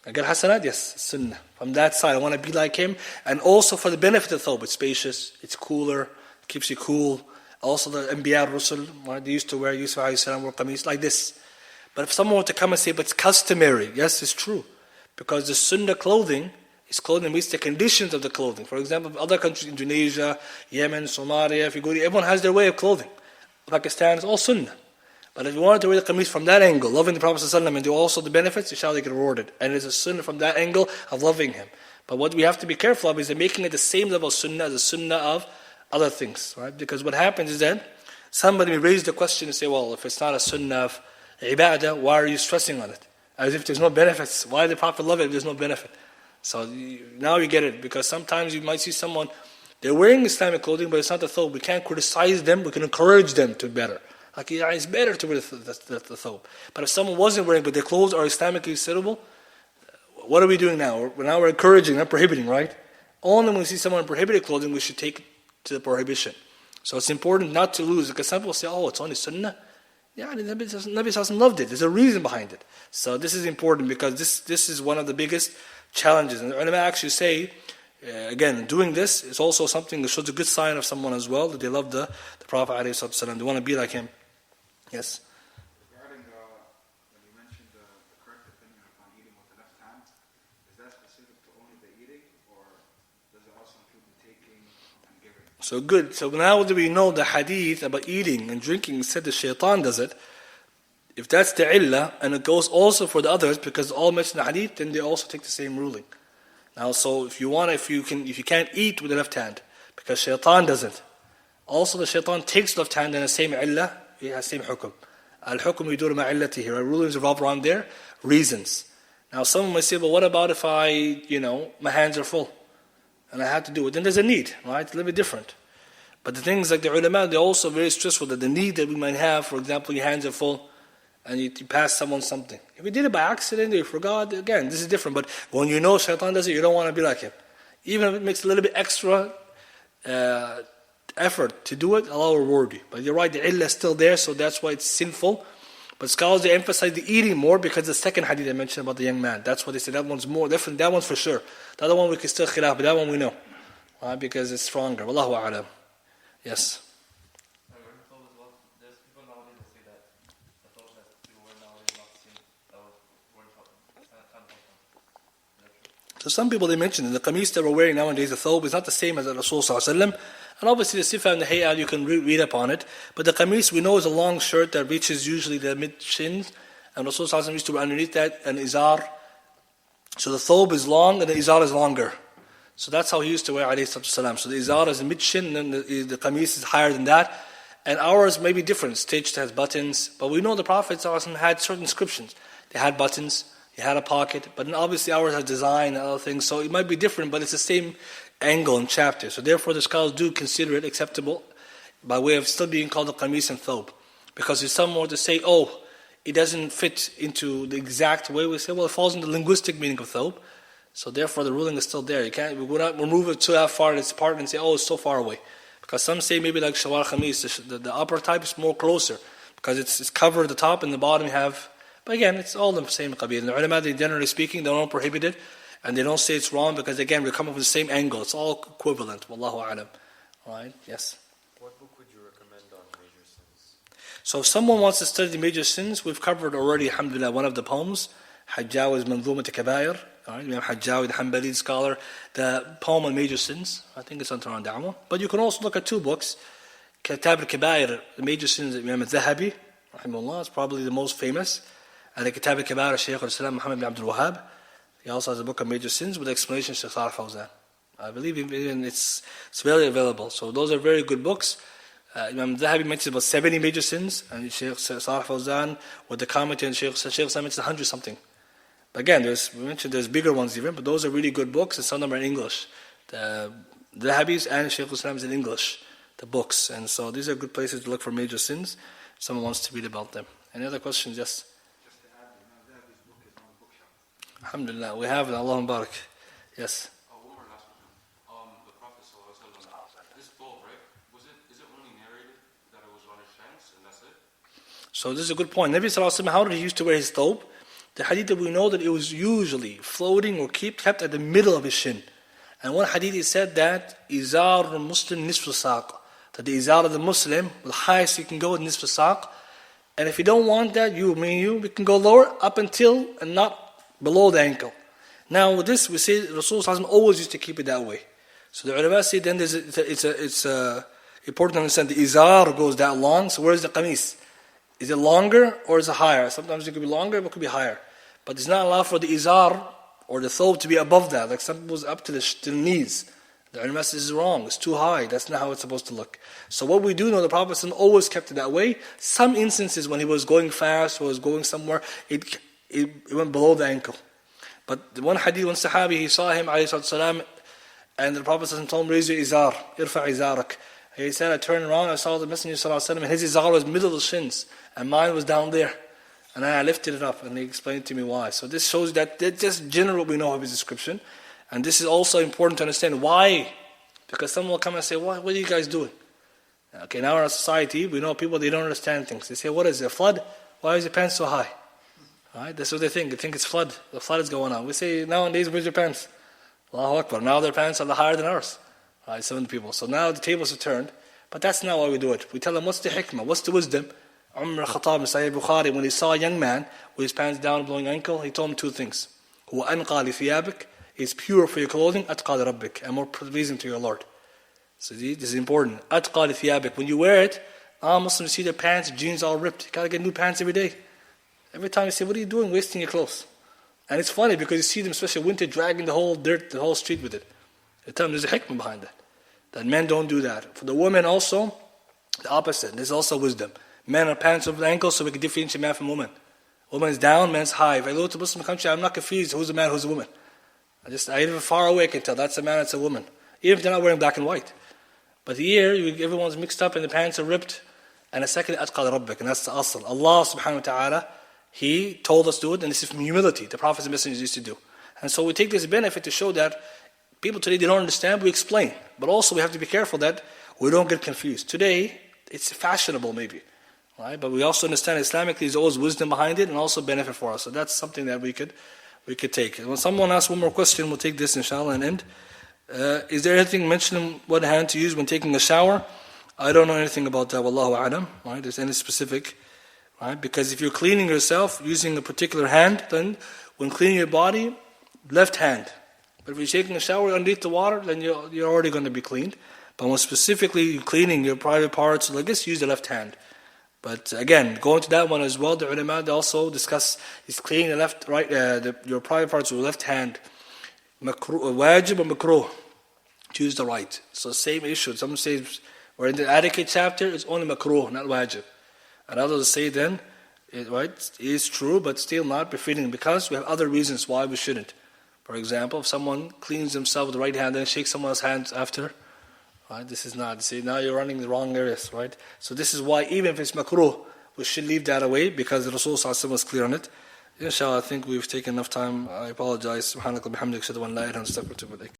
Speaker 1: I get hasanat? Yes, sunnah. From that side, I want to be like him. And also for the benefit of the thobe, it's spacious, it's cooler, it keeps you cool. Also the Anbiya Rusul, right? They used to wear, Yusuf alayhi salam wore qamis like this. But if someone were to come and say, but it's customary, yes, it's true. Because the sunnah clothing is clothing meets the conditions of the clothing. For example, other countries, Indonesia, Yemen, Somalia, if you go to, everyone has their way of clothing. Pakistan is all sunnah. But if you wanted to wear the qamis from that angle, loving the Prophet ﷺ and do also the benefits, inshallah you get rewarded. And it's a sunnah from that angle of loving him. But what we have to be careful of is that making it the same level of sunnah as the sunnah of other things. Right? Because what happens is that somebody may raise the question and say, well, if it's not a sunnah of ibadah, why are you stressing on it? As if there's no benefits. Why did the Prophet love it if there's no benefit? So now you get it. Because sometimes you might see someone, they're wearing Islamic clothing, but it's not the thobe. We can't criticize them, we can encourage them to better. Like, yeah, it's better to wear the thobe. But if someone wasn't wearing, but their clothes are Islamically suitable, what are we doing now? We're encouraging, not prohibiting, right? Only when we see someone in prohibited clothing, we should take it to the prohibition. So it's important not to lose, because some people say, oh, it's only sunnah. Yeah, the Nabi Sallallahu loved it. There's a reason behind it. So this is important, because this is one of the biggest challenges. And the ulama actually say, again, doing this is also something that shows a good sign of someone as well, that they love the Prophet ﷺ. They want to be like him. Yes?
Speaker 3: Regarding when you mentioned the correct opinion upon eating with the left hand, is that specific to only the eating, or does it also include the taking and giving?
Speaker 1: So good. So now that we know the hadith about eating and drinking said the shaitan does it, if that's the illah, and it goes also for the others, because all mention the hadith, then they also take the same ruling. Now, so if you can't eat with the left hand, because shaitan does it, also the shaitan takes the left hand and the same illah, it has the same hukum. Al-hukum yudur ma'illati here. Our rulings revolve around their reasons. Now, someone may say, but what about if my hands are full and I have to do it? Then there's a need, right? It's a little bit different. But the things like the ulama, they're also very stressful that the need that we might have, for example, your hands are full and you pass someone something. If you did it by accident or you forgot, again, this is different. But when you know shaitan does it, you don't want to be like him. Even if it makes a little bit extra effort to do it, Allah will reward you. But you're right, the illah is still there, so that's why it's sinful. But scholars, they emphasize the eating more because the second hadith I mentioned about the young man. That's what they say, that one's more, definitely, that one's for sure. The other one we can still khilaf, but that one we know. Because it's stronger. Wallahu a'lam. Yes?
Speaker 2: There's people nowadays that say that the clothes that people wear nowadays not seen that was worn
Speaker 1: So some people, they mentioned that the qamis that we're wearing nowadays, the thobe, is not the same as the Rasul Sallallahu Alaihi Wasallam. And obviously the sifa and the hay'al, you can read up on it. But the qamis, we know, is a long shirt that reaches usually the mid-shins. And Rasul Sallallahu Alaihi Wasallam used to wear underneath that an izar. So the thobe is long and the izar is longer. So that's how he used to wear alayhi salatu. So the izar is the mid-shin and the qamis is higher than that. And ours may be different. Stitched has buttons. But we know the Prophet Sallallahu Alaihi Wasallam had certain inscriptions. They had buttons. He had a pocket, but then obviously ours has design and other things, so it might be different, but it's the same angle and chapter. So therefore the scholars do consider it acceptable by way of still being called a qamis and thobe. Because if someone were to say, oh, it doesn't fit into the exact way, we say, well, it falls in the linguistic meaning of thobe. So therefore the ruling is still there. We will not remove it too far it's apart and say, oh, it's so far away. Because some say maybe like shawar qamis, the upper type is more closer, because it's covered the top and the bottom you have. But again, it's all the same qabil. The ulama, they generally speaking, they don't prohibit it, and they don't say it's wrong, because again, we're coming from the same angle. It's all equivalent. Wallahu a'lam. Alright, yes?
Speaker 4: What book would you recommend on major sins?
Speaker 1: So if someone wants to study the major sins, we've covered already, alhamdulillah, one of the poems, Hajjawi's Manzumat Kabair. Alright, Imam Hajjawi, the Hanbali scholar, the poem on major sins. I think it's on Taran Da'wah. But you can also look at two books, Kitab al-Kabair, the major sins of Imam al-Zahabi, rahimahullah, is probably the most famous. And the Kitab al-Kabair, Shaykh al-Islam Muhammad ibn Abdul Wahhab. He also has a book on major sins with explanation of Shaykh Salih Fawzan. I believe even it's very available. So those are very good books. Imam Zahabi mentions about 70 major sins, and Shaykh Salih Fawzan with the commentary, and Shaykh Islam mentions 100 something. But again, we mentioned there's bigger ones even, but those are really good books, and some of them are in English. The Zahabis and Shaykh Islam is in English, the books. And so these are good places to look for major sins. Someone wants to read about them. Any other questions? Yes? Alhamdulillah, we have it. Allahumma barak. Yes.
Speaker 5: One more last question. The Prophet ﷺ, this thobe, right? Is it only narrated that it was on his shanks and that's it?
Speaker 1: So this is a good point. Nabi Sallallahu Alaihi Wasallam, how did he used to wear his thobe? The hadith that we know that it was usually floating or kept at the middle of his shin. And one hadith he said that izar Muslim nisfu saq, that the izar of the Muslim, the highest you can go is nisfu saq. And if you don't want that, we can go lower up until and not below the ankle. Now with this, we say Rasul Sallallahu Alaihi Wasallam always used to keep it that way. So the ulama say then it's important to understand the izar goes that long. So where's the qamis? Is it longer or is it higher? Sometimes it could be longer, but it could be higher. But it's not allowed for the izar or the thobe to be above that. Like some people's up to the knees. The ulama says this is wrong. It's too high. That's not how it's supposed to look. So what we do know, the Prophet ﷺ always kept it that way. Some instances when he was going fast or was going somewhere, it went below the ankle. But the one hadith, one sahabi, he saw him, alayhi salatu salam, and the Prophet ﷺ told him, raise your izar, irfa izarak. He said, I turned around, I saw the Messenger ﷺ, and his izar was middle of the shins, and mine was down there. And then I lifted it up, and he explained to me why. So this shows that that's just general what we know of his description. And this is also important to understand why. Because someone will come and say, what are you guys doing? Okay, now in our society, we know people, they don't understand things. They say, what is it, a flood? Why is your pants so high? Right? That's what they think. They think it's flood. The flood is going on. We say, nowadays, where's your pants? Allahu Akbar. Now their pants are higher than ours. Right, some people. So now the tables are turned. But that's not why we do it. We tell them, what's the hikmah? What's the wisdom? Umar Khattab in Sahih Bukhari, when he saw a young man with his pants down, blowing ankle, he told him two things. هو أنقى لثيابك, is pure for your clothing, أتقى لربك, and more pleasing to your Lord. So this is important. أتقى لثيابك. When you wear it, Muslims see their pants, jeans all ripped. You gotta get new pants every day. Every time you say, what are you doing wasting your clothes? And it's funny because you see them, especially winter, dragging the whole dirt, the whole street with it. They tell them there's a hikmah behind that. That men don't do that. For the women also, the opposite. There's also wisdom. Men are pants over the ankles so we can differentiate man from woman. Woman's down, man's high. If I go to a Muslim country, I'm not confused who's a man, who's a woman. I live far away, I can tell that's a man, that's a woman. Even if they're not wearing black and white. But here, everyone's mixed up and the pants are ripped. And a second, أتقى لربك, and that's the asl. Allah subhanahu wa ta'ala, He told us to do it, and this is from humility. The prophets and messengers used to do. And so we take this benefit to show that people today, they don't understand, we explain. But also we have to be careful that we don't get confused. Today, it's fashionable maybe. Right? But we also understand Islamically there's always wisdom behind it and also benefit for us. So that's something that we could take. And when someone asks one more question, we'll take this inshallah and end. Is there anything mentioning what hand to use when taking a shower? I don't know anything about that, wallahu a'lam. Right? There's any specific, right? Because if you're cleaning yourself using a particular hand, then when cleaning your body, left hand. But if you're taking a shower underneath the water, then you're already going to be cleaned. But when specifically you're cleaning your private parts, I guess use the left hand. But again, going to that one as well, the ulama also discuss is cleaning the left, right, your private parts with the left hand. Wajib or makruh, to use the right. So same issue. Some say, or in the etiquette chapter, it's only makruh, not wajib. And others say then, it is true, but still not befitting because we have other reasons why we shouldn't. For example, if someone cleans himself with the right hand and shakes someone's hands after, right? This is not, see, now you're running the wrong areas, right? So this is why even if it's makruh, we should leave that away because the Rasul ﷺ was clear on it. Inshallah, I think we've taken enough time. I apologize. Subhanakallah bihamdik, shadu an la ilaha illa anta astaghfiruka wa atubu ilayk.